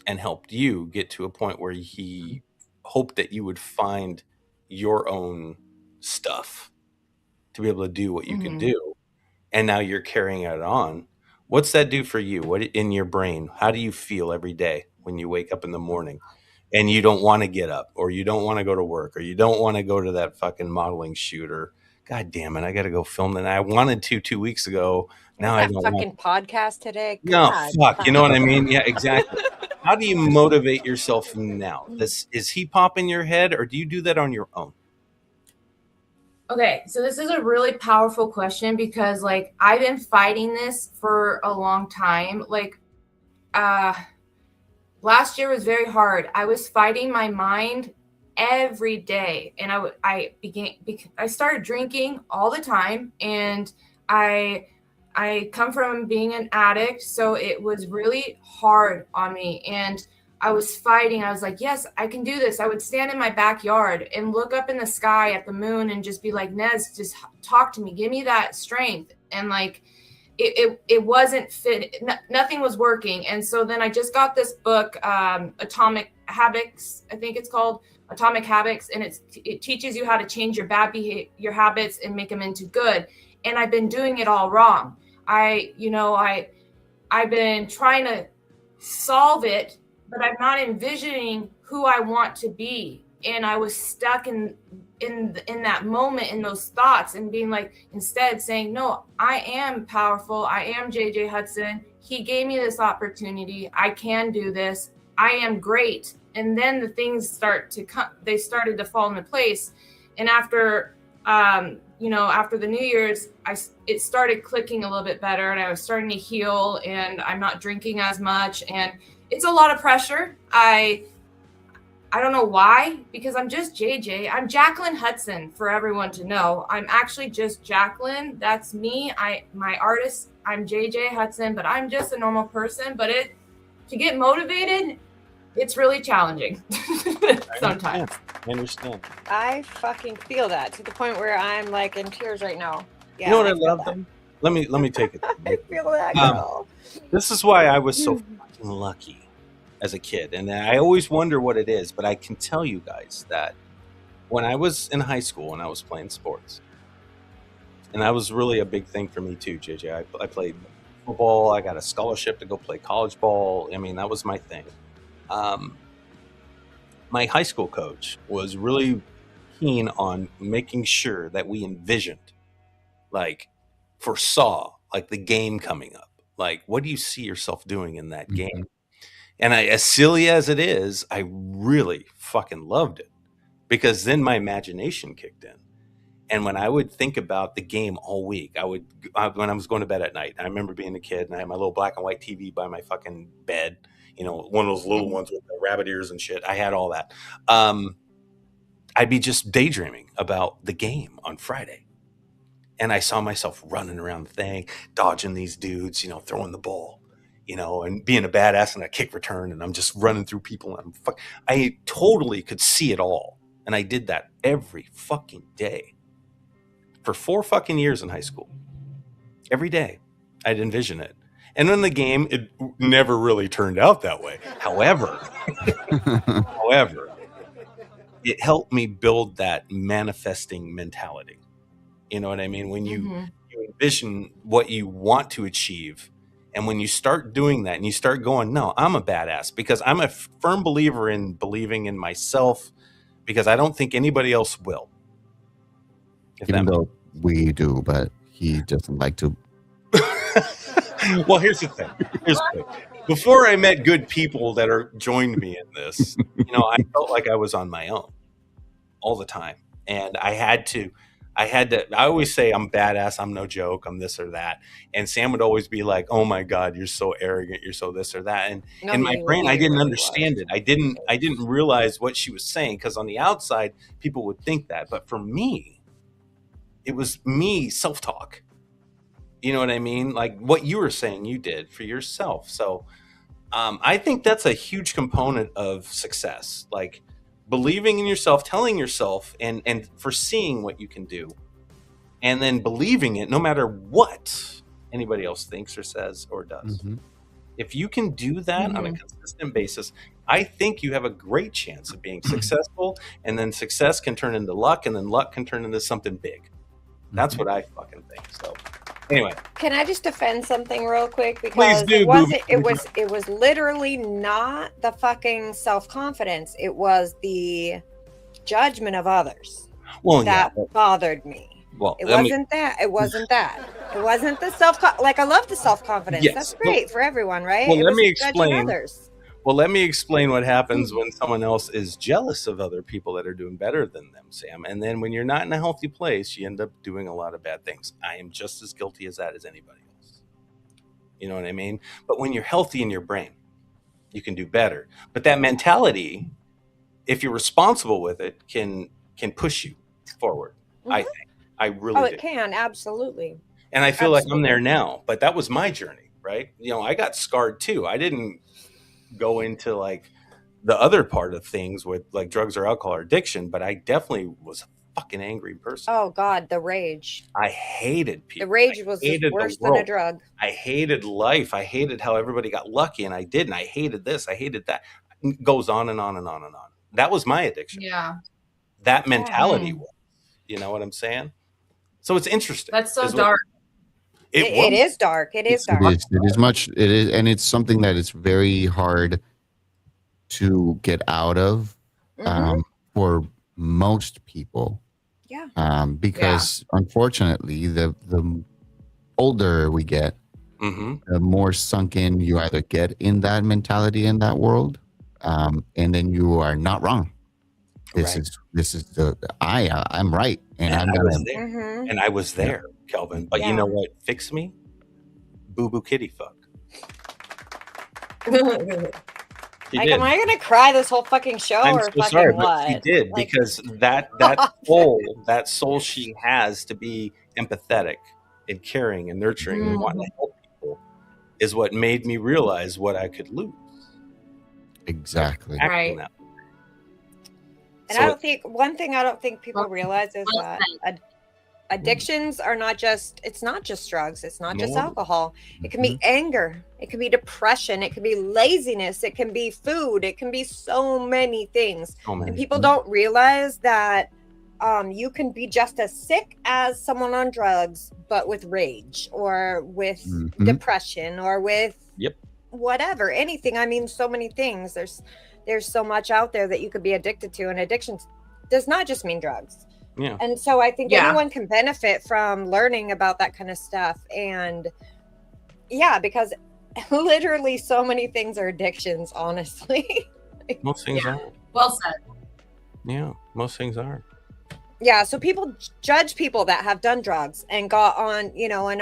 and helped you get to a point where he hoped that you would find your own stuff to be able to do what you can do, and now you're carrying it on. What's that do for you? What in your brain? How do you feel every day when you wake up in the morning and you don't want to get up, or you don't want to go to work, or you don't want to go to that fucking modeling shoot, or God damn it, I got to go film that. I wanted to 2 weeks ago. Now I That don't want. fucking podcast today. No, God, fuck. You know what I mean? Yeah, exactly. How do you motivate yourself now? Is he pop in your head, or do you do that on your own? Okay, so this is a really powerful question because like I've been fighting this for a long time. Like last year was very hard. I was fighting my mind every day, and I started drinking all the time, and I come from being an addict, so it was really hard on me, and I was fighting. I was like, yes, I can do this. I would stand in my backyard and look up in the sky at the moon and just be like, Nez, just talk to me, give me that strength. And like it wasn't fit, nothing was working. And so then I just got this book, Atomic Habits, I think it's called Atomic Habits, and it teaches you how to change your bad behavior, your habits, and make them into good. And I've been doing it all wrong. I've been trying to solve it, but I'm not envisioning who I want to be. And I was stuck in that moment, in those thoughts, and being like, instead saying, no, I am powerful. I am JJ Hudson. He gave me this opportunity. I can do this. I am great. And then the things started to fall into place. And after, after the New Year's, it started clicking a little bit better, and I was starting to heal, and I'm not drinking as much. And it's a lot of pressure. I don't know why, because I'm just JJ. I'm Jacqueline Hudson, for everyone to know. I'm actually just Jacqueline. That's me. My artist, I'm JJ Hudson, but I'm just a normal person. But to get motivated, it's really challenging sometimes. I understand. I fucking feel that to the point where I'm like in tears right now. Yeah, You know what I feel love that. them? Let me take it. I feel that, girl. This is why I was so fucking lucky as a kid, and I always wonder what it is. But I can tell you guys that when I was in high school and I was playing sports, and that was really a big thing for me too, JJ. I played football. I got a scholarship to go play college ball. I mean, that was my thing. My high school coach was really keen on making sure that we envisioned, like, foresaw, like the game coming up. Like, what do you see yourself doing in that game? And as silly as it is, I really fucking loved it, because then my imagination kicked in. And when I would think about the game all week, when I was going to bed at night, I remember being a kid and I had my little black and white TV by my fucking bed, one of those little ones with the rabbit ears and shit. I had all that. I'd be just daydreaming about the game on Friday. And I saw myself running around the thing, dodging these dudes, throwing the ball, and being a badass in a kick return. And I'm just running through people. And I totally could see it all. And I did that every fucking day for 4 fucking years in high school. Every day I'd envision it. And in the game, it never really turned out that way. However, it helped me build that manifesting mentality. You know what I mean? When you envision what you want to achieve, and when you start doing that and you start going, no, I'm a badass, because I'm a firm believer in believing in myself, because I don't think anybody else will. Even though we do, but he doesn't like to. Well, here's the thing. Before I met good people that joined me in this, I felt like I was on my own all the time. And I always say I'm badass, I'm no joke, I'm this or that. And Sam would always be like, oh my God, you're so arrogant, you're so this or that. And in my brain, I didn't understand it. I didn't realize what she was saying, because on the outside, people would think that. But for me, it was me self-talk. You know what I mean? Like what you were saying you did for yourself. So I think that's a huge component of success. Like believing in yourself, telling yourself, and foreseeing what you can do, and then believing it no matter what anybody else thinks or says or does. If you can do that on a consistent basis, I think you have a great chance of being successful, and then success can turn into luck, and then luck can turn into something big. That's what I fucking think. So anyway, can I just defend something real quick? Because please do, it was literally not the fucking self-confidence. It was the judgment of others that bothered me. Well, it wasn't that. It wasn't the like, I love the self-confidence. Yes. That's great for everyone, right? Well, it let was me judging explain. others. Well, let me explain what happens when someone else is jealous of other people that are doing better than them, Sam. And then when you're not in a healthy place, you end up doing a lot of bad things. I am just as guilty as that as anybody else. You know what I mean? But when you're healthy in your brain, you can do better. But that mentality, if you're responsible with it, can push you forward. I think. I really do. It can, absolutely. And I feel like I'm there now. But that was my journey, right? I got scarred too. I didn't go into like the other part of things with like drugs or alcohol or addiction, but I definitely was a fucking angry person. Oh God, the rage. I hated people. The rage was worse than a drug. I hated life. I hated how everybody got lucky and I didn't. I hated this. I hated that. It goes on and on and on and on. That was my addiction. Yeah. That mentality was. You know what I'm saying? So it's interesting. That's so dark. It is dark. It is dark. It is, and it's something that is very hard to get out of for most people. Yeah. Because unfortunately, the older we get, the more sunk in you either get in that mentality in that world, and then you are not wrong. This is I'm right, and I'm gonna. And I was there, Kelvin. But you know what fixed me? Boo Boo Kitty fuck. Like, am I gonna cry this whole fucking show? I'm or so fucking sorry, what? but she did, because that soul she has to be empathetic and caring and nurturing and wanting to help people is what made me realize what I could lose. Exactly. Right. And I don't think one thing I don't think people realize is that addictions are not just, it's not just drugs, it's not just No. alcohol. It can be anger, it can be depression, it can be laziness, it can be food, it can be so many things. Oh, man. And people don't realize that you can be just as sick as someone on drugs, but with rage or with depression or with whatever, anything. I mean, so many things. There's so much out there that you could be addicted to, and addiction does not just mean drugs. Yeah. And so I think anyone can benefit from learning about that kind of stuff. And yeah, because literally so many things are addictions, honestly. Most things are. Well said. Yeah, most things are. Yeah, so people judge people that have done drugs and got on, you know, and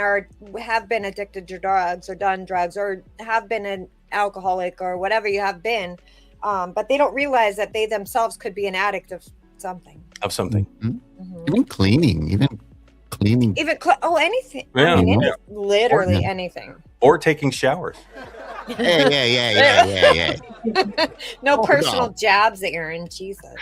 have been addicted to drugs or done drugs or have been an alcoholic or whatever you have been, but they don't realize that they themselves could be an addict of something. Even cleaning, anything. Yeah. I mean, it is literally anything. Or taking showers. Yeah. No personal jabs, Aaron. Jesus.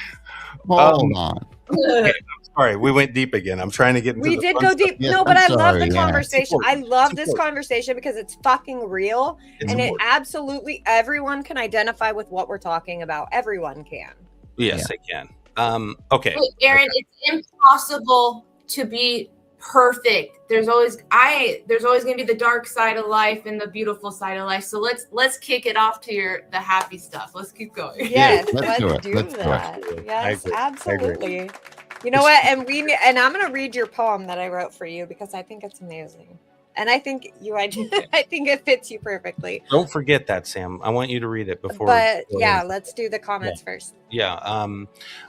Hold on. Okay, I'm sorry, we went deep again. I'm trying to get into We the did fun go stuff. deep. Yes, No, but I'm I love sorry, the yeah. conversation. I important. love It's this important. conversation because it's fucking real. It's And it important. absolutely, everyone can identify with what we're talking about. Everyone can. Yes, I can. Okay. But Aaron, it's impossible to be perfect. There's always gonna be the dark side of life and the beautiful side of life. So let's kick it off to the happy stuff. Let's keep going. Yes, let's do let's it. do Let's do it. that. I Yes, agree. absolutely. You know what? And I'm gonna read your poem that I wrote for you because I think it's amazing. And I think I think it fits you perfectly. Don't forget that, Sam. I want you to read it before. But yeah, let's do the comments first. Yeah.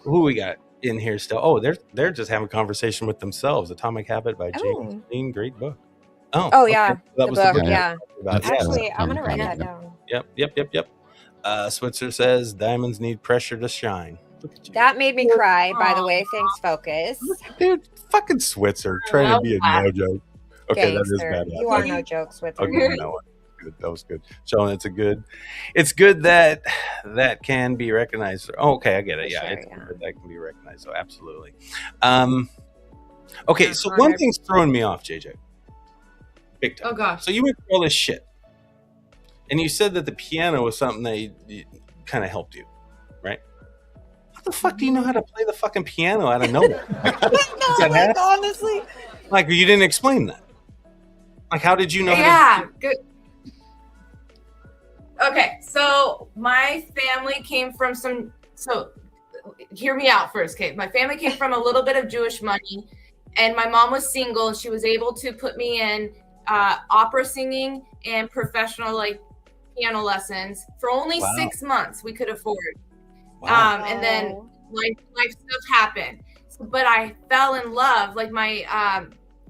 Who we got in here still? Oh, they're just having a conversation with themselves. Atomic Habit by James Dean. Great book. Oh yeah, That the was book. the book. Yeah. About, Actually, yeah. I'm gonna write that down. Yep. Switzer says diamonds need pressure to shine. Look at you. That made me cry, by the way. Thanks, Focus. Dude, fucking Switzer trying to be a no joke. Okay, that is Gangster. bad. You are no jokes with her. Okay, no, good. That was good. Showing it's good that can be recognized. Oh, okay, I get it. Yeah, Sure, it's yeah. good that can be recognized. So absolutely. Okay, so one honored. thing's throwing me off, JJ. Big time. Oh gosh. So you went through all this shit, and you said that the piano was something that kind of helped you, right? How the fuck do you know how to play the fucking piano out of nowhere? Like, honestly. Like, you didn't explain that. Like, how did you know? Yeah, good. Okay, so my family came from so hear me out first, okay? My family came from a little bit of Jewish money, and my mom was single, and she was able to put me in opera singing and professional piano lessons for only 6 months we could afford. Wow. And then life stuff happened. But I fell in love. Like my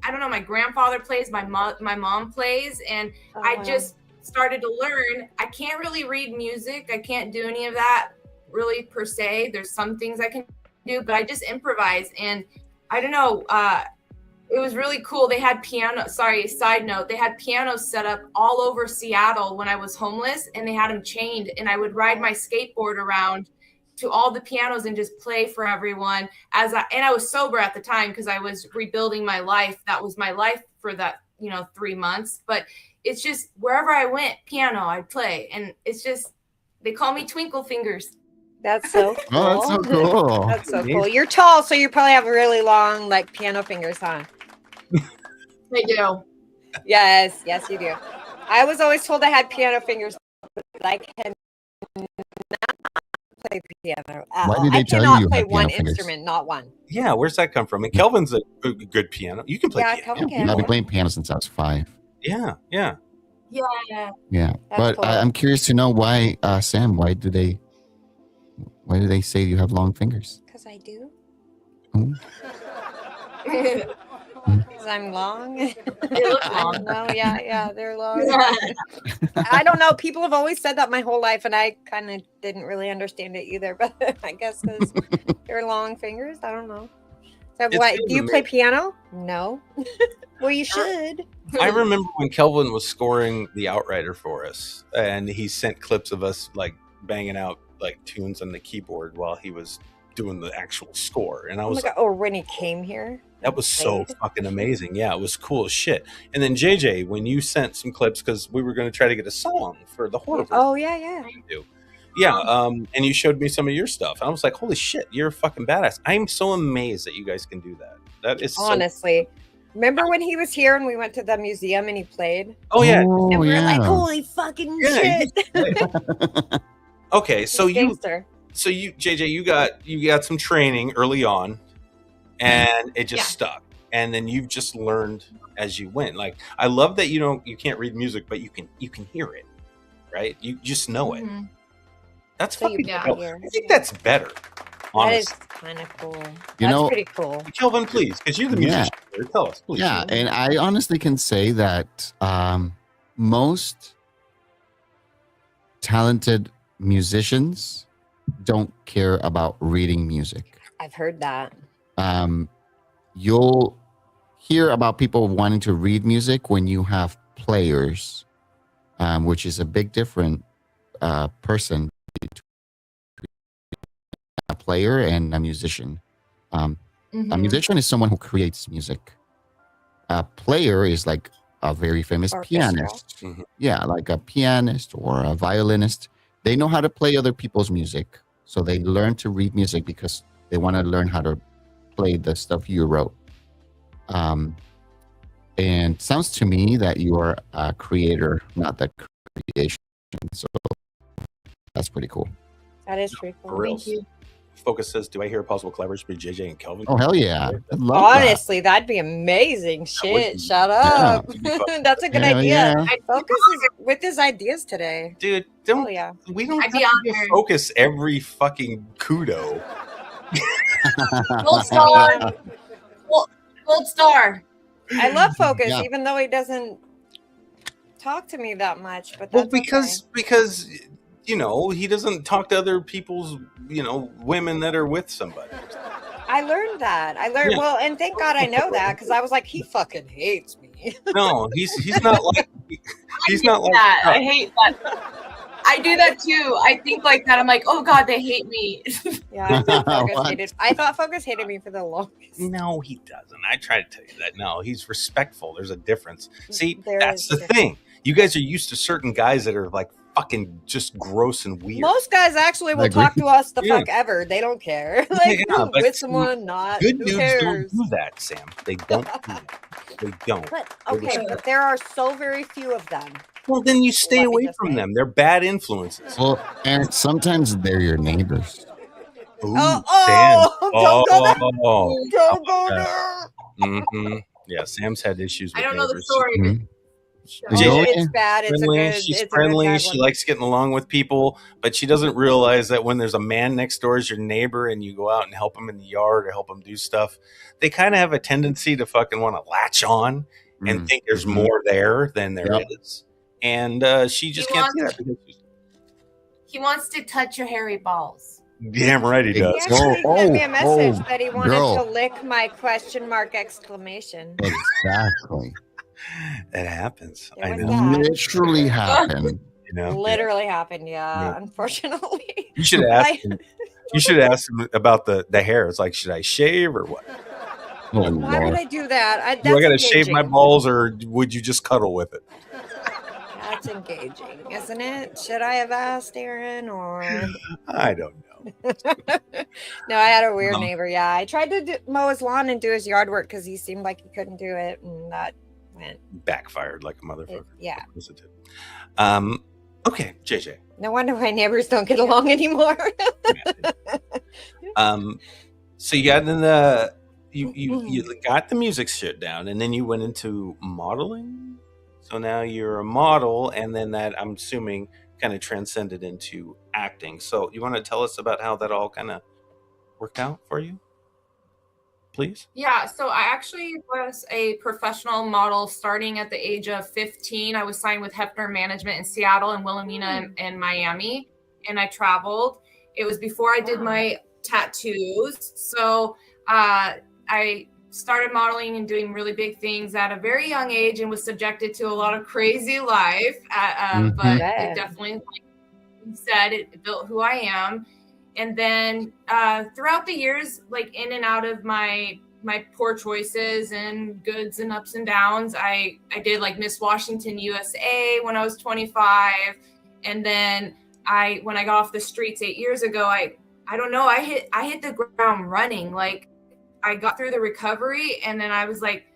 I don't know, my grandfather plays, my mom plays, and I just started to learn. I can't really read music. I can't do any of that really per se. There's some things I can do, but I just improvise. And I don't know, it was really cool. They had side note, they had pianos set up all over Seattle when I was homeless, and they had them chained, and I would ride my skateboard around to all the pianos and just play for everyone and I was sober at the time because I was rebuilding my life. That was my life for that 3 months. But it's just wherever I went, piano I'd play, and it's just they call me Twinkle Fingers. That's so cool. Oh, that's so cool. That's so cool. You're tall, so you probably have really long piano fingers, huh? I do. Yes, you do. I was always told I had piano fingers, but I cannot play piano. Why did they I tell cannot you play had one piano fingers? instrument, not one. Yeah, where's that come from? And Kelvin's a good piano. You can play Yeah, piano. Kelvin Yeah, can. I've been playing piano since I was 5. Yeah. Yeah. Yeah, but cool. I'm curious to know why, Sam. Why do they say you have long fingers? Because I do. Oh. Because I'm long. They look long. No, yeah, they're long. I don't know. People have always said that my whole life, and I kind of didn't really understand it either. But I guess because they're long fingers, I don't know. So, It's what? kind Do you of play piano? No. Well, you should. I remember when Kelvin was scoring the Outrider for us, and he sent clips of us banging out tunes on the keyboard while he was doing the actual score. And I Oh my was god! Or when he came here. That was so Played. fucking amazing. Yeah, it was cool as shit. And then JJ, when you sent some clips, because we were going to try to get a song for the horror version Oh yeah. you do. Yeah, and you showed me some of your stuff, and I was like, "Holy shit, you're a fucking badass!" I'm so amazed that you guys can do that. That is so. Honestly, remember when he was here and we went to the museum and he played? Oh yeah, And we were yeah. like, "Holy fucking shit!" Okay, so He's gangster. you JJ, you got some training early on, and it just Yeah. stuck, and then you've just learned as you went. Like, I love that you can't read music, but you can hear it, right? You just know it. Mhm. That's So you fucking can dope. hear. I think that's better. That is Honestly. kind of cool. You That's know- pretty cool. Kelvin, please, because you're the Yeah. musician. Here. Tell us, please. Yeah, and I honestly can say that most talented musicians don't care about reading music. I've heard that. You'll hear about people wanting to read music when you have players, which is a big different person between a player and a musician. A Mhm. musician is someone who creates music. A player is like a very famous Orchestral. pianist. Mhm. Yeah, like a pianist or a violinist. They know how to play other people's music. So they learn to read music because they want to learn how to play the stuff you wrote. And it sounds to me that you are a creator, not the creation. So that's pretty cool. That is pretty For cool. real. Thank you. Focus says, "Do I hear a possible collaboration between JJ and Kelvin?" Oh, hell yeah. I love that. Honestly, that'd be amazing. would Shit, be- shut Yeah. up. That'd be fucking- That's a good Hell idea. yeah. Focus is with his ideas today. Dude, Oh don't yeah. we don't I'd have be to give honored. Focus every fucking kudo. Gold star. Gold star. I love Focus, Yeah. even though he doesn't talk to me that much. But Well, that's because he doesn't talk to other people's women that are with somebody. I learned that. Yeah. Well, and thank God I know that because I was like, he fucking hates me. No, he's not like he's not like That I hate that. I do that too. I think like that. I'm like, oh God, they hate me. Yeah, I thought Focus What? hated. I thought Focus hated me for the longest. No, he doesn't. I try to tell you that. No, he's respectful. There's a difference. See, There that's is the a difference. thing. You guys are used to certain guys that are like fucking just gross and weird. Most guys actually will I agree. talk to us the Yeah. fuck ever. They don't care. Like Yeah, but with see, someone, not Good who dudes cares? don't do that, Sam. They don't do that. They don't. But okay, but there are so very few of them. Well, then you stay Let me away just from say. them. They're bad influences. Well, and sometimes they're your neighbors. Ooh, Oh, Sam. don't go there. Oh, Don't go yeah. there. hmm Yeah, Sam's had issues with I don't know the neighbors. story. But Mhm. Oh, Joey? it's bad. It's Friendly. a good. She's it's friendly. A good She one. likes getting along with people, but she doesn't realize that when there's a man next door as your neighbor and you go out and help him in the yard or help him do stuff, they kind of have a tendency to fucking want to latch on and Mm. think there's Mhm. more there than there Yep. is. And she just He can't see wants- that. Because He wants to touch your hairy balls. damn right he He does. actually Oh, sent me a message oh, that he wanted girl. to lick my question mark exclamation. Exactly. It happens. It I was know. bad. Literally happened. You know? Literally happened, yeah. Yeah. Unfortunately. You should ask Like- him. You should ask him about the hair. It's like, should I shave or what? Oh, Why would Lord. I do that? Do I That's got to shave my engaging. balls or would you just cuddle with it? That's engaging, isn't it? Should I have asked Aaron or I don't know. no? I had a weird No. neighbor. Yeah, I tried to mow his lawn and do his yard work because he seemed like he couldn't do it, and that went. Backfired like a motherfucker. Yeah. Of course it did. Okay, JJ. No wonder my neighbors don't get along anymore. So you got in the you got the music shit down, and then you went into modeling. So now you're a model, and then that I'm assuming kind of transcended into acting. So you want to tell us about how that all kind of worked out for you, please? Yeah, so I actually was a professional model starting at the age of 15. I was signed with Hefner Management in Seattle and Wilhelmina and Miami, and I traveled. It was before I did my tattoos. So I started modeling and doing really big things at a very young age and was subjected to a lot of crazy life. But Yeah. it definitely, like you said, it built who I am. And then throughout the years, like in and out of my my poor choices and goods and ups and downs. I did like Miss Washington USA when I was 25, and then when I got off the streets 8 years ago, I don't know, I hit the ground running. Like I got through the recovery, and then I was like,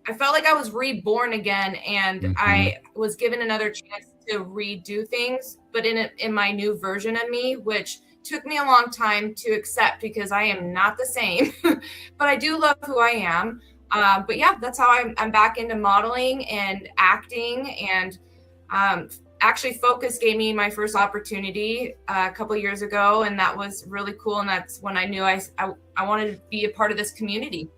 I felt like I was reborn again, and I was given another chance to redo things, but in my new version of me, which took me a long time to accept because I am not the same, but I do love who I am. But yeah, that's how I'm back into modeling and acting. And actually, Focus gave me my first opportunity a couple of years ago, and that was really cool. And that's when I knew I wanted to be a part of this community.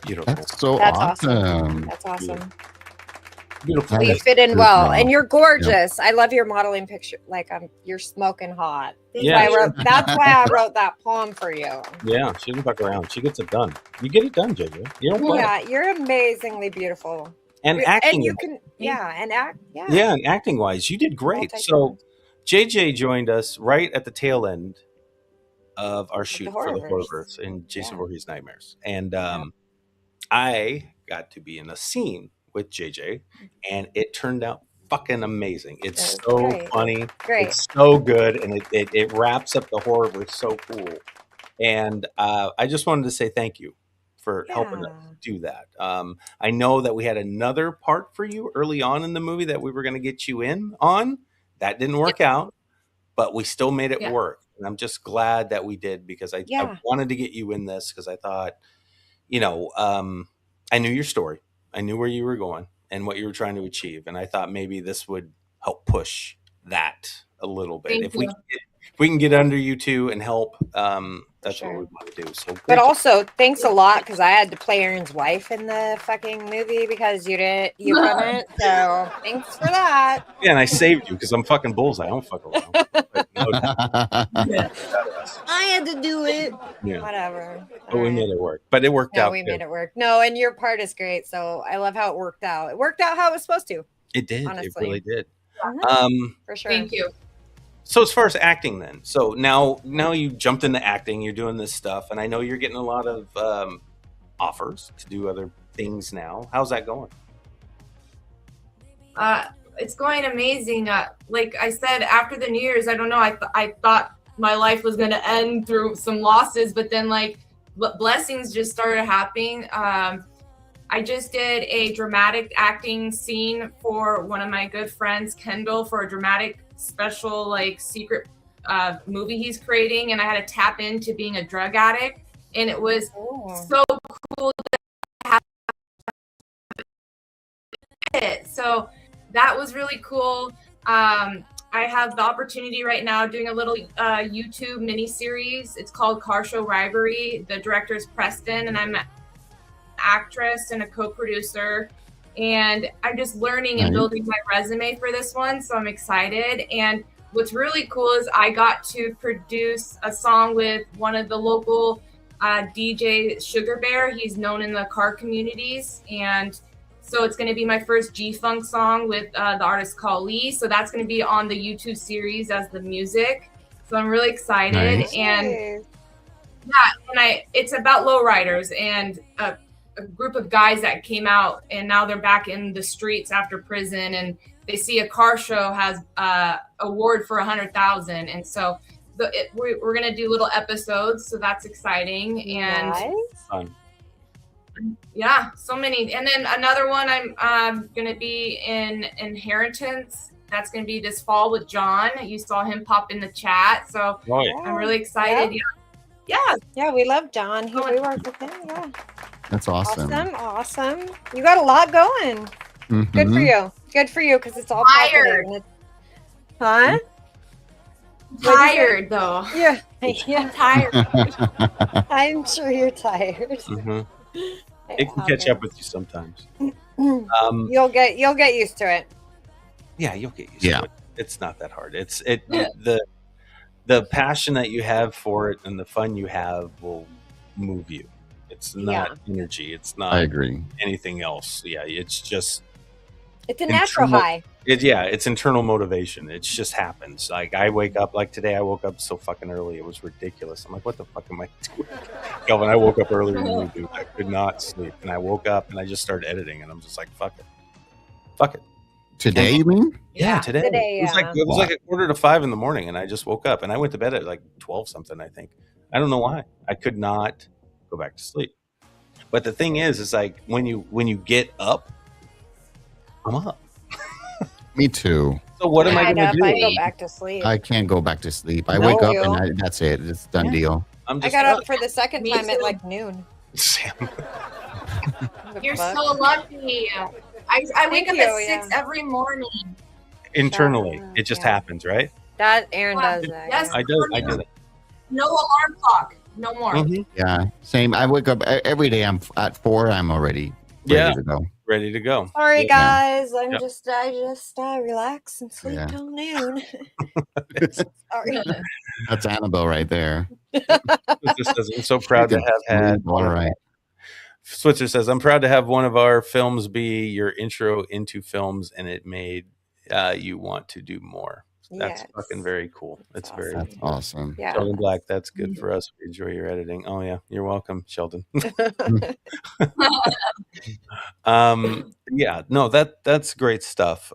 Beautiful. That's so That's awesome. That's awesome. Beautiful. That You is fit in good, well, girl. and you're gorgeous. I love your modeling picture. Like you're smoking hot. That's why I wrote that poem for you. Yeah, she doesn't fuck around. She gets it done. You get it done, JJ. You don't play. Yeah, you're amazingly beautiful. And acting. And you can, and act. Yeah. Yeah, and acting wise, you did great. So JJ joined us right at the tail end of our shoot for the Horrorverse in Jason Voorhees Nightmares. And I got to be in a scene with JJ, and it turned out fucking amazing. It's so funny. Great. It's so good, and it wraps up the Horrorverse so cool. And I just wanted to say thank you for helping us do that. I know that we had another part for you early on in the movie that we were going to get you in on. That didn't work out, but we still made it work. And I'm just glad that we did, because I wanted to get you in this, because I thought, I knew your story. I knew where you were going and what you were trying to achieve. And I thought maybe this would help push that a little bit. If we can get under you two and help, that's what we want to do. So, but also thanks a lot, because I had to play Aaron's wife in the fucking movie because you couldn't. So thanks for that. Yeah, and I saved you because I'm fucking bullseye. I don't fuck around. I had to do it. Yeah. Whatever. But we made it work. But it worked out. We made it work. No, and your part is great. So I love how it worked out. It worked out how it was supposed to. It did. Honestly. It really did. For sure. Thank you. So as far as acting then, so now you jumped into acting, you're doing this stuff, and I know you're getting a lot of offers to do other things now. How's that going? It's going amazing. Like I said, after the New Year's, I don't know, I thought my life was going to end through some losses, but then like blessings just started happening. I just did a dramatic acting scene for one of my good friends, Kendall, for a dramatic special like secret movie he's creating, and I had to tap into being a drug addict, and it was so cool to have it. So that was really cool. I have the opportunity right now doing a little YouTube mini series. It's called Car Show Rivalry. The director is Preston, and I'm an actress and a co-producer. And I'm just learning and building my resume for this one. So I'm excited. And what's really cool is I got to produce a song with one of the local DJ, Sugar Bear. He's known in the car communities. And so it's going to be my first G-Funk song with the artist Kali. So that's going to be on the YouTube series as the music. So I'm really excited. Nice. And it's about lowriders and a group of guys that came out, and now they're back in the streets after prison, and they see a car show has award for 100,000, and so we're gonna do little episodes, so that's exciting. And Fun. Yeah, so many. And then another one, I'm gonna be in Inheritance. That's gonna be this fall with John. You saw him pop in the chat, so I'm really excited. Yeah, we love John. We work with him. Yeah. That's awesome. Awesome. You got a lot going. Good for you. Good for you, because it's all tired. Huh? Tired though. Yeah. I'm tired. I'm sure you're tired. It can catch up with you sometimes. You'll get used to it. Yeah, you'll get used to it. It's not that hard. The passion that you have for it and the fun you have will move you. It's not energy. It's not I agree. anything else. Yeah, it's just It's a natural internal- high. It's internal motivation. It just happens. Like I wake up, like today I woke up so fucking early. It was ridiculous. I'm like, what the fuck am I doing? Kelvin, I woke up earlier than you, dude. I could not sleep. And I woke up and I just started editing and I'm just like, fuck it. Fuck it. Today, you mean? Yeah, today. Today, It was like yeah. it was like 4:45 in the morning and I just woke up and I went to bed at like 12 something, I think. I don't know why. I could not go back to sleep. But the thing is like when you get up, I'm up. Me too. So what am I Get gonna up, do? I go back to sleep. I can't go back to sleep. I No. wake up and that's it. It's a done Yeah. deal. I'm I just got up for the second Me time at too. like noon. Sam. What the You're fuck? so lucky. I wake Thank up at you, 6 yeah. every morning. Internally, it just Yeah. happens, right? That Aaron Yeah. does that. Yes. I do it. No alarm clock. No more. Mhm. Yeah, same. I wake up every day. I'm at 4. I'm already ready Yeah. to go. Ready to go. Sorry, Yeah. guys. I Yeah. just relax and sleep Yeah. till noon. Sorry. That's Annabelle right there. Switzer says, I'm so proud to You have can had sleep all right. Switzer says, I'm proud to have one of our films be your intro into films, and it made you want to do more. That's Yes. fucking very cool. That's very That's awesome. Yeah. Sheldon Black. That's good for us. We enjoy your editing. Oh yeah, you're welcome, Sheldon. Yeah, no, that's great stuff.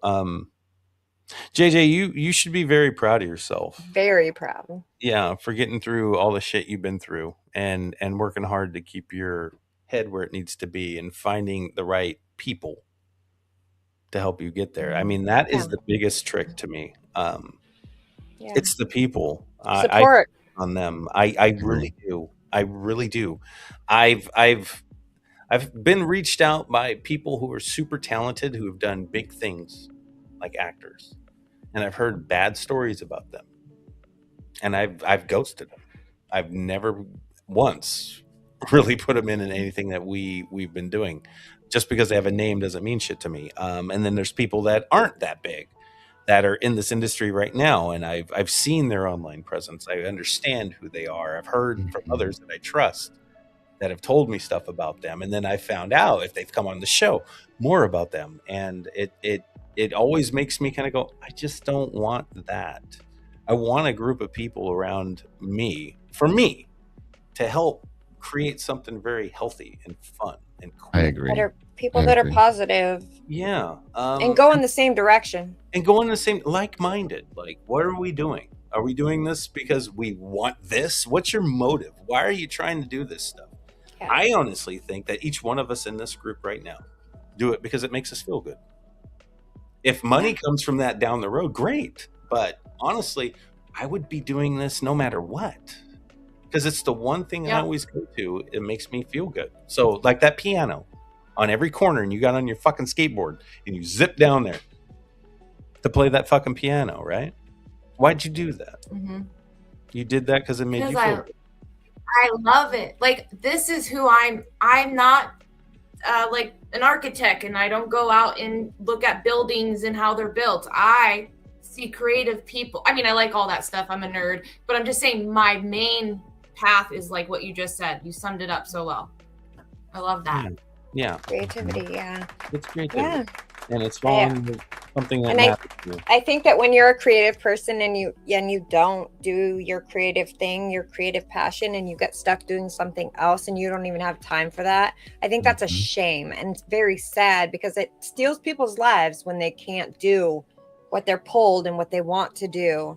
JJ, you should be very proud of yourself. Very proud. Yeah, for getting through all the shit you've been through and working hard to keep your head where it needs to be and finding the right people to help you get there. I mean, that is Yeah. the biggest trick to me. Yeah. It's the people. I Support. on them. I really do. I really do. I've been reached out by people who are super talented who have done big things like actors. And I've heard bad stories about them. And I've ghosted them. I've never once really put them in anything that we've been doing. Just because they have a name doesn't mean shit to me. And then there's people that aren't that big that are in this industry right now, and I've seen their online presence. I understand who they are. I've heard from others that I trust that have told me stuff about them, and then I found out if they've come on the show more about them, and it always makes me kind of go, I just don't want that. I want a group of people around me, for me, to help create something very healthy and fun and cool. I agree. That are people I that are agree. positive Yeah, and go in the same direction. and go in the same like-minded. Like, what are we doing? Are we doing this because we want this? What's your motive? Why are you trying to do this stuff? Yeah. I honestly think that each one of us in this group right now do it because it makes us feel good. If money comes from that down the road, great. But honestly, I would be doing this no matter what. Because it's the one thing I always go to. It makes me feel good. So like that piano on every corner, and you got on your fucking skateboard and you zip down there to play that fucking piano, right? Why'd you do that? Mm-hmm. You did that because it made Because you feel good. I love it. Like, this is who I'm not like an architect, and I don't go out and look at buildings and how they're built. I see creative people. I mean, I like all that stuff. I'm a nerd, but I'm just saying my main path is like what you just said. You summed it up so well. I love that. Yeah, Creativity, yeah. it's creativity. Yeah. And it's following something that And matters to you. I think that when you're a creative person and you don't do your creative thing, your creative passion, and you get stuck doing something else and you don't even have time for that, I think that's a shame. And it's very sad because it steals people's lives when they can't do what they're pulled and what they want to do.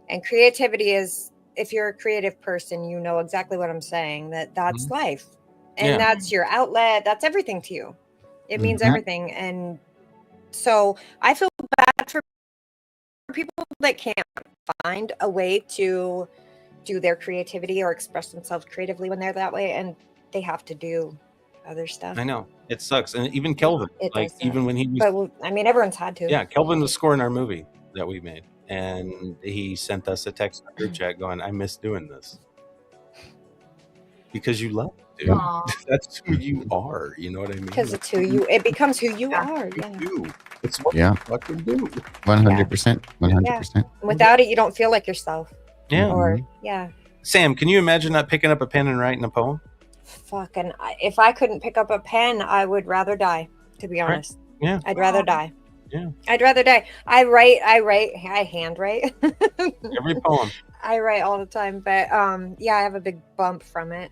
And creativity is, if you're a creative person, you know exactly what I'm saying, that's life. And that's your outlet. That's everything to you. It means everything. And so I feel bad for people that can't find a way to do their creativity or express themselves creatively when they're that way, and they have to do other stuff. I know. It sucks. And even Kelvin, It like does even suck. when he was, But well, I mean, everyone's had to. yeah, Kelvin was scoring our movie that we made. And he sent us a text in our group chat going, I miss doing this. Because you love it, dude. Aw. That's who you are. You know what I mean? Because it's who you. It becomes who you are. You Yeah. do. It's what Yeah. you fucking do. 100%. 100%. Without it, you don't feel like yourself. Yeah. Or yeah. Sam, can you imagine not picking up a pen and writing a poem? Fucking. If I couldn't pick up a pen, I would rather die. To be honest. Yeah. I'd rather die. I'd rather die. I handwrite. Every poem. I write all the time, but yeah, I have a big bump from it.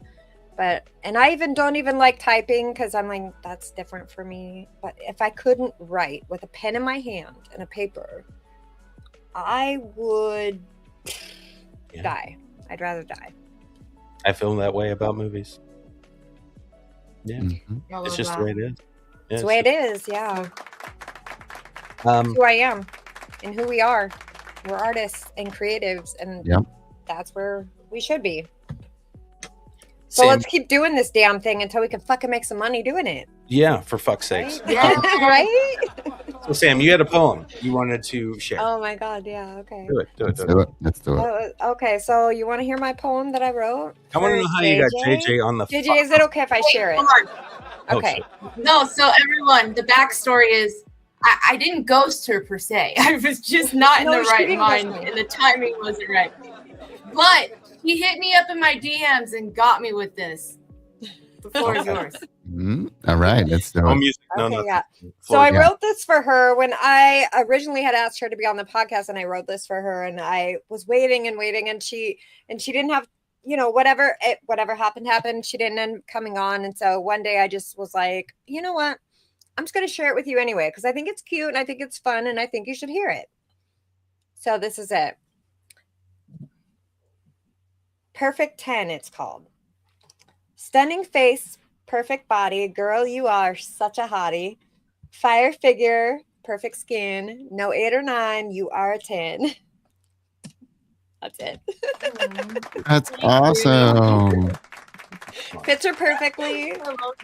And I don't even like typing because I'm like, that's different for me. But if I couldn't write with a pen in my hand and a paper, I would die. I'd rather die. I feel that way about movies. Yeah, Mhm. it's just the way it is. It's the way it is, yeah. It's who I am and who we are. We're artists and creatives, and that's where we should be. So Sam, let's keep doing this damn thing until we can fucking make some money doing it. Yeah, for fuck's sakes. Right? Yeah. Right? So Sam, you had a poem you wanted to share. Oh my God, yeah, okay. Do it. Let's do it. Okay, so you want to hear my poem that I wrote? I want to know how you got JJ on the JJ, is it okay if I share it? Okay. No, so everyone, the backstory is I didn't ghost her per se. I was just not in the right mind and the timing wasn't right. But he hit me up in my DMs and got me with this. The floor is yours. All right, let's do it. No music, Okay, yeah. So I wrote this for her when I originally had asked her to be on the podcast, and I wrote this for her, and I was waiting, and she didn't have, whatever happened. She didn't end up coming on, and so one day I just was like, you know what? I'm just going to share it with you anyway, because I think it's cute and I think it's fun and I think you should hear it. So this is it. Perfect 10, it's called. Stunning face, perfect body. Girl, you are such a hottie. Fire figure, perfect skin. No 8 or 9, you are a 10. That's it. That's awesome. Fits her perfectly.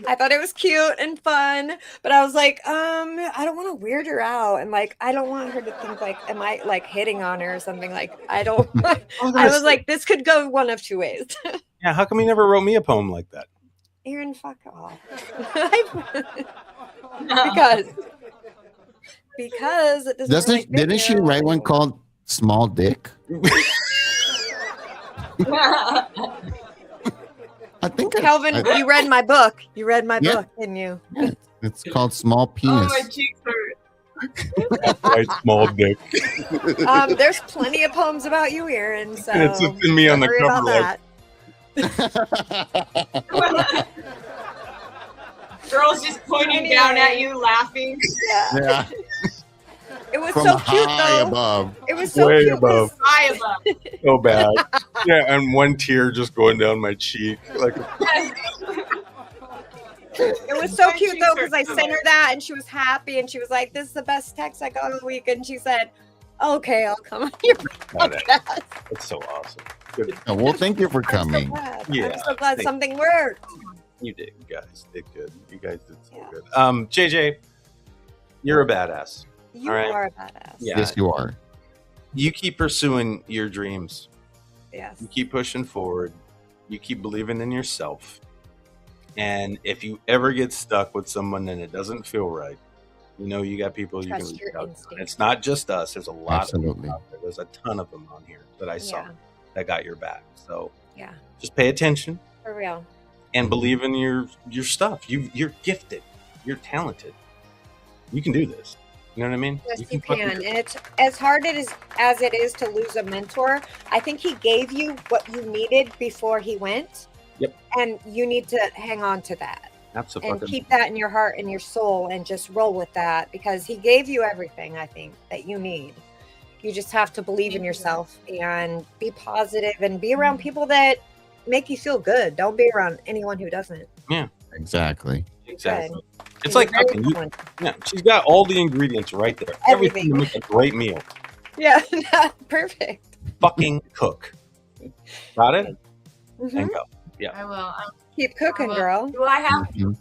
I thought it was cute and fun, but I was like, I don't want to weird her out, and like, I don't want her to think like, am I like hitting on her or something? Like, I don't. I was like, this could go one of two ways. Yeah, how come you never wrote me a poem like that? Aaron, fuck off. because it doesn't. Didn't she write one called "Small Dick"? I think Kelvin, you read my book. You read my book, didn't you? Yeah, it's called "Small Penis." Oh, my cheeks hurt. Right, small dick. There's plenty of poems about you, Aaron. So And it's just me on the cover. Girls just pointing down at you, laughing. Yeah. It was From so cute, high though. above. It was so Way cute. above. High above. So bad. Yeah, and one tear just going down my cheek. Like, It was so cute though, because I sent her that and she was happy and she was like, "This is the best text I got all week." And she said, "Okay, I'll come on your podcast." that's so awesome. Good. Oh, well, thank you for I'm so coming. glad. Yeah, I'm so glad thank something worked. You did, you guys did good. You guys did so Yeah. good. JJ, you're a badass. You All right. are a badass. Yeah. Yes, you are. You keep pursuing your dreams. Yes. You keep pushing forward. You keep believing in yourself. And if you ever get stuck with someone and it doesn't feel right, you got people you can Trust reach your out to. instinct. And it's not just us. There's a lot Absolutely. of people out there. There's a ton of them on here that I saw Yeah. that got your back. So Yeah. just pay attention For real. and believe in your stuff. You're gifted. You're talented. You can do this. You know what I mean? Yes, you fucking can. do And it. it's as hard as it is to lose a mentor. I think he gave you what you needed before he went. Yep. And you need to hang on to that and Absolutely. keep that in your heart and your soul and just roll with that, because he gave you everything, I think, that you need. You just have to believe in yourself and be positive and be around people that make you feel good. Don't be around anyone who doesn't. Exactly. Exactly. It's You're like very cooking. talented. Yeah, she's got all the ingredients right there. Everything to make a great meal. Yeah. Perfect. Fucking cook. Got it? Mhm. And go. I will. Keep cooking, will. girl. Do I have Mhm.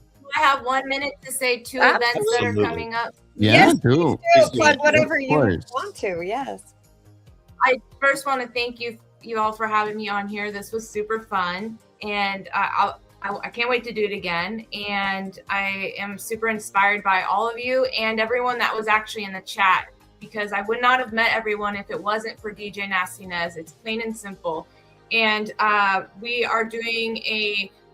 1 minute to say 2 events that are Absolutely. coming up? Yeah, Yes, do. Please do. Plug whatever Of you course. want to. Yes. I first want to thank you all for having me on here. This was super fun, and I can't wait to do it again. And I am super inspired by all of you and everyone that was actually in the chat, because I would not have met everyone if it wasn't for DJ Nasty Nez. It's plain and simple. And we are doing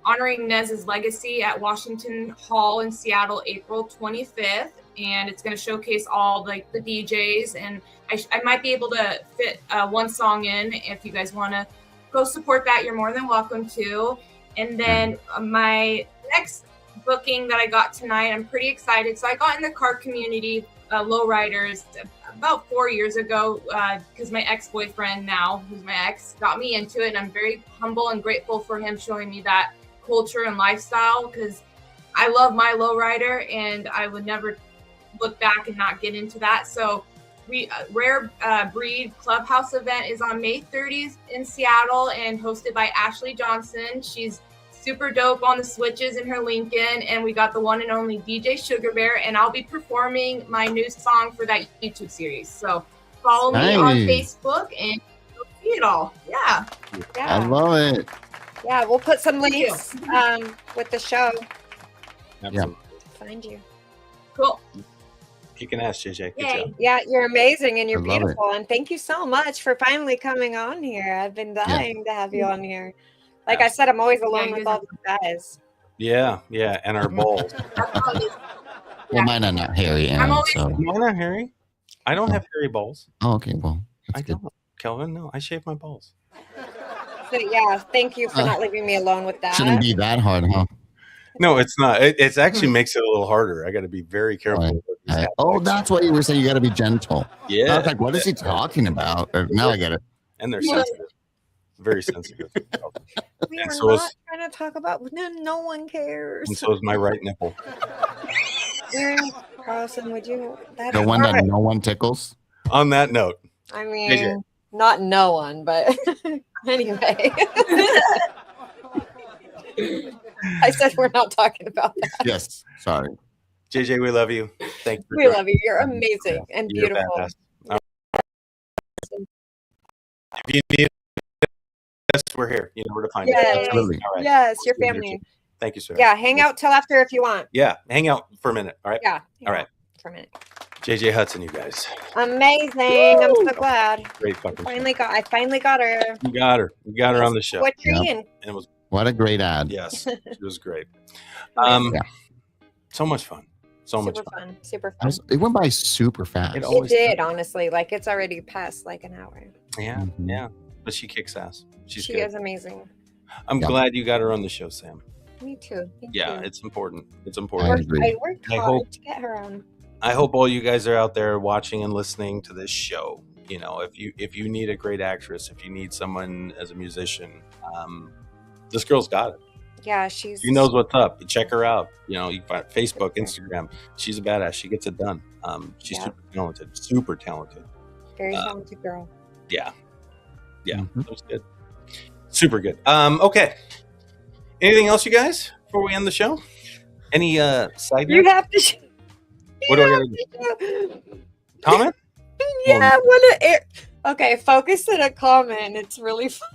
honoring Nez's legacy at Washington Hall in Seattle, April 25th. and it's going to showcase all like the DJs, and I might be able to fit one song in. If you guys want to go support that, you're more than welcome to. And then my next booking that I got tonight, I'm pretty excited. So I got in the car community, lowriders, about 4 years ago, because my ex-boyfriend now, who's my ex, got me into it, and I'm very humble and grateful for him showing me that culture and lifestyle, because I love my lowrider and I would never look back and not get into that. So Rare Breed Clubhouse event is on May 30th in Seattle and hosted by Ashley Johnson. She's super dope on the switches in her Lincoln, and we got the one and only DJ Sugar Bear, and I'll be performing my new song for that YouTube series. So follow me on Facebook and you'll see it all. Yeah. I love it. Yeah, we'll put some links with the show. Absolutely. Find you. Cool. Kicking ass, JJ. Good Yay. job. Yeah, you're amazing and you're I love it. beautiful. And thank you so much for finally coming on here. I've been dying to have you on here. Like I said, I'm always alone with all these guys. Yeah, yeah, and our balls. Well, mine are not hairy, Aaron, so. Mine are hairy. I don't have hairy balls. Oh, okay, well, I that's good. don't. Kelvin, no, I shave my balls. So yeah, thank you for not leaving me alone with that. Shouldn't be that hard, huh? No, it's not. It actually makes it a little harder. I got to be very careful. Right. with these hats. Oh, that's what you were saying. You got to be gentle. Yeah. I was like, what is he talking about? Now I get it. And they're sensitive. Very sensitive. We And are so not is- trying to talk about. No one cares. And so is my right nipple. Aaron Carlson, would you? That's The one that hard. no one tickles. On that note, I mean, JJ. not no one, but anyway. I said we're not talking about that. Yes. Sorry. JJ, we love you. Thank you. for We joining. love you. You're amazing and You're beautiful. badass. If you need us, we're here. You know where to find us. Yes. Absolutely. All right. Yes, your family. Thank you, sir. Yeah, hang out till after if you want. Yeah, hang out for a minute. All right. Yeah. All right. For a minute. JJ Hudson, you guys. Amazing. I'm so glad. Great fucking show. I finally got her. You got her. You got her on the show. Poetry Yep. and And it was, What a great ad. yes, she was great. Yeah. So much fun. So much super fun. fun. Super I fun. was- It went by super fast. It It always did, honestly. Like it's already past like an hour. Yeah, Mhm. yeah. But she kicks ass. She's She good. is amazing. I'm Yeah. glad you got her on the show, Sam. Me too. Me Yeah, too. it's important. It's I important. agree. I worked I hard hope- to get her on. I hope all you guys are out there watching and listening to this show. You know, if you need a great actress, if you need someone as a musician, this girl's got it. Yeah, she's. She knows what's up. Check her out. You know, you can find Facebook, Instagram. She's a badass. She gets it done. She's Yeah. super talented. Super talented. Very talented girl. Yeah. Yeah. Mhm. That was good. Super good. Okay. Anything else, you guys, before we end the show? Any side You notes? have to. What do I gotta do? Comment? Yeah. Okay, focus on a comment. It's really fun.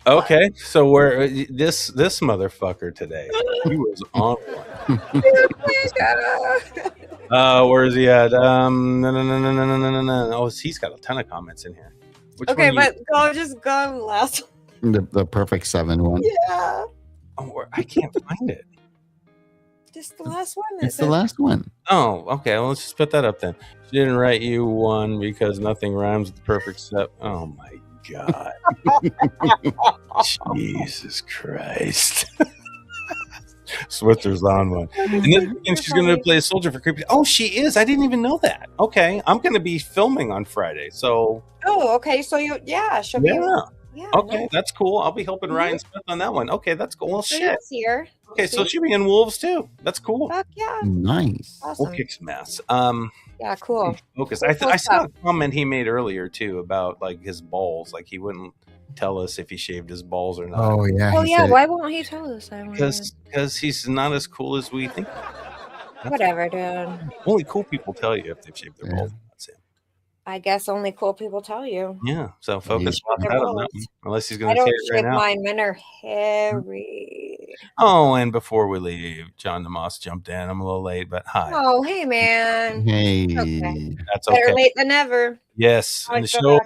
Okay. So where this motherfucker today? He was on one. Where is he at? No. Oh, he's got a ton of comments in here. Which Okay, one but just go last one. The perfect 7 one. Yeah. I can't find it. Just the last one. It's the last one. Oh, okay. Well, let's just put that up then. She didn't write you one because nothing rhymes with the perfect set. Oh my god. Jesus Christ. Switzer's on one. And then she's going to play a soldier for creepy. Oh, she is. I didn't even know that. Okay. I'm going to be filming on Friday. So, Oh, okay. So she'll be. yeah. Yeah. Okay. That's cool. I'll be helping Ryan Smith on that one. Okay. That's cool. Well, So shit. you'll see her. Okay. So she'll be in Wolves too. That's cool. Fuck yeah. Nice. We'll Awesome. kick some ass. Yeah, cool. Focus. I saw a comment he made earlier too about like his balls. Like he wouldn't tell us if he shaved his balls or not. Oh, yeah. Oh he yeah. said- Why won't he tell us? I wanna- Because he's not as cool as we think. Whatever, dude. Only cool people tell you if they've shaved their Yeah. balls. That's it. I guess only cool people tell you. Yeah. So focus Yeah. on that on that one. Unless he's I going to don't say it right shave now. mine. Mine are hairy. Oh, and before we leave, John DeMoss jumped in. I'm a little late, but hi. Oh, hey man. Hey. Okay. That's Better okay. late than never. Yes. I And the still show, have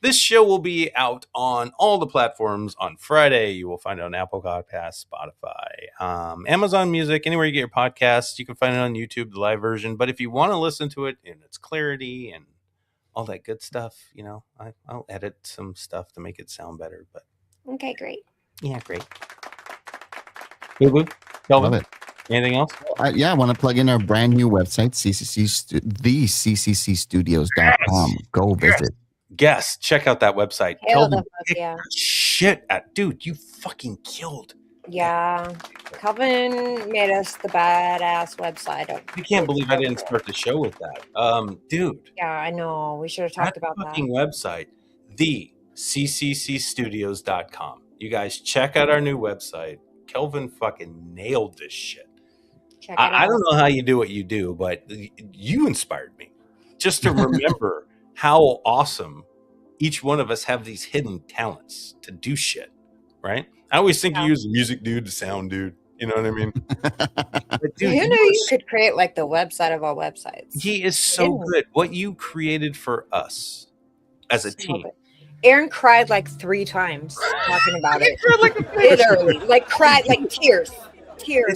This show will be out on all the platforms on Friday. You will find it on Apple Podcasts, Spotify, Amazon Music, anywhere you get your podcasts. You can find it on YouTube, the live version. But if you want to listen to it in its clarity and all that good stuff, you know, I'll edit some stuff to make it sound better. But Okay, great. yeah, great. Boo-boo, Kelvin, Love it. anything else? I want to plug in our brand new website, theccstudios.com. Go visit. Yes, check out that website. Hell, Kelvin, yeah. shit at dude, you fucking killed. Yeah. Calvin made us the badass website. I can't believe I didn't start the show with that. Dude. Yeah, I know. We should have talked about that. Fucking website, theccstudios.com. You guys check out our new website. Kelvin fucking nailed this shit. Check it out. I don't know how you do what you do, but you inspired me just to remember how awesome each one of us have these hidden talents to do shit, right? I always think you use the music dude, the sound dude. You know what I mean? But dude, you know you could create like the website of all websites. he is so good. What you created for us as a team. Aaron cried like 3 times talking about it. Literally, like cried, like tears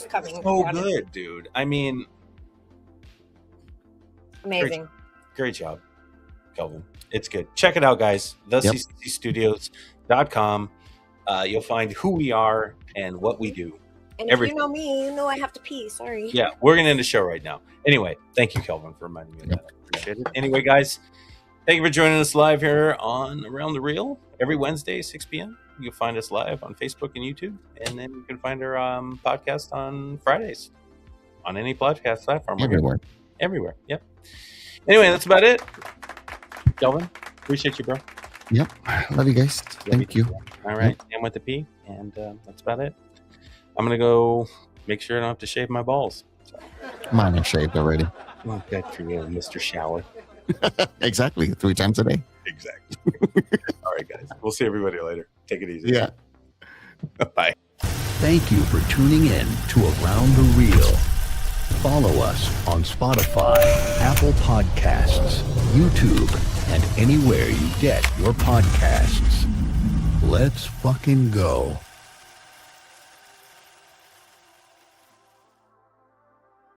coming. So good, dude. I mean, amazing. Great job, Kelvin. It's good. Check it out, guys. theccstudios.com. You'll find who we are and what we do. And if you know me, you know I have to pee. Sorry. Yeah, we're going to end the show right now. Anyway, thank you, Kelvin, for reminding me of that. I appreciate it. Anyway, guys, thank you for joining us live here on Around the Reel every Wednesday, 6 p.m. You can find us live on Facebook and YouTube. And then you can find our podcast on Fridays on any podcast platform. Everywhere. Yep. Anyway, that's about it. Kelvin, appreciate you, bro. Yep. Love you guys. Thank you. All right. And with the P. And that's about it. I'm going to go make sure I don't have to shave my balls. So. Mine are shaved already. Well, good for you, Mr. Shower. Exactly. 3 times a day. Exactly. All right, guys. We'll see everybody later. Take it easy. Yeah. Bye. Thank you for tuning in to Around the Reel. Follow us on Spotify, Apple Podcasts, YouTube, and anywhere you get your podcasts. Let's fucking go.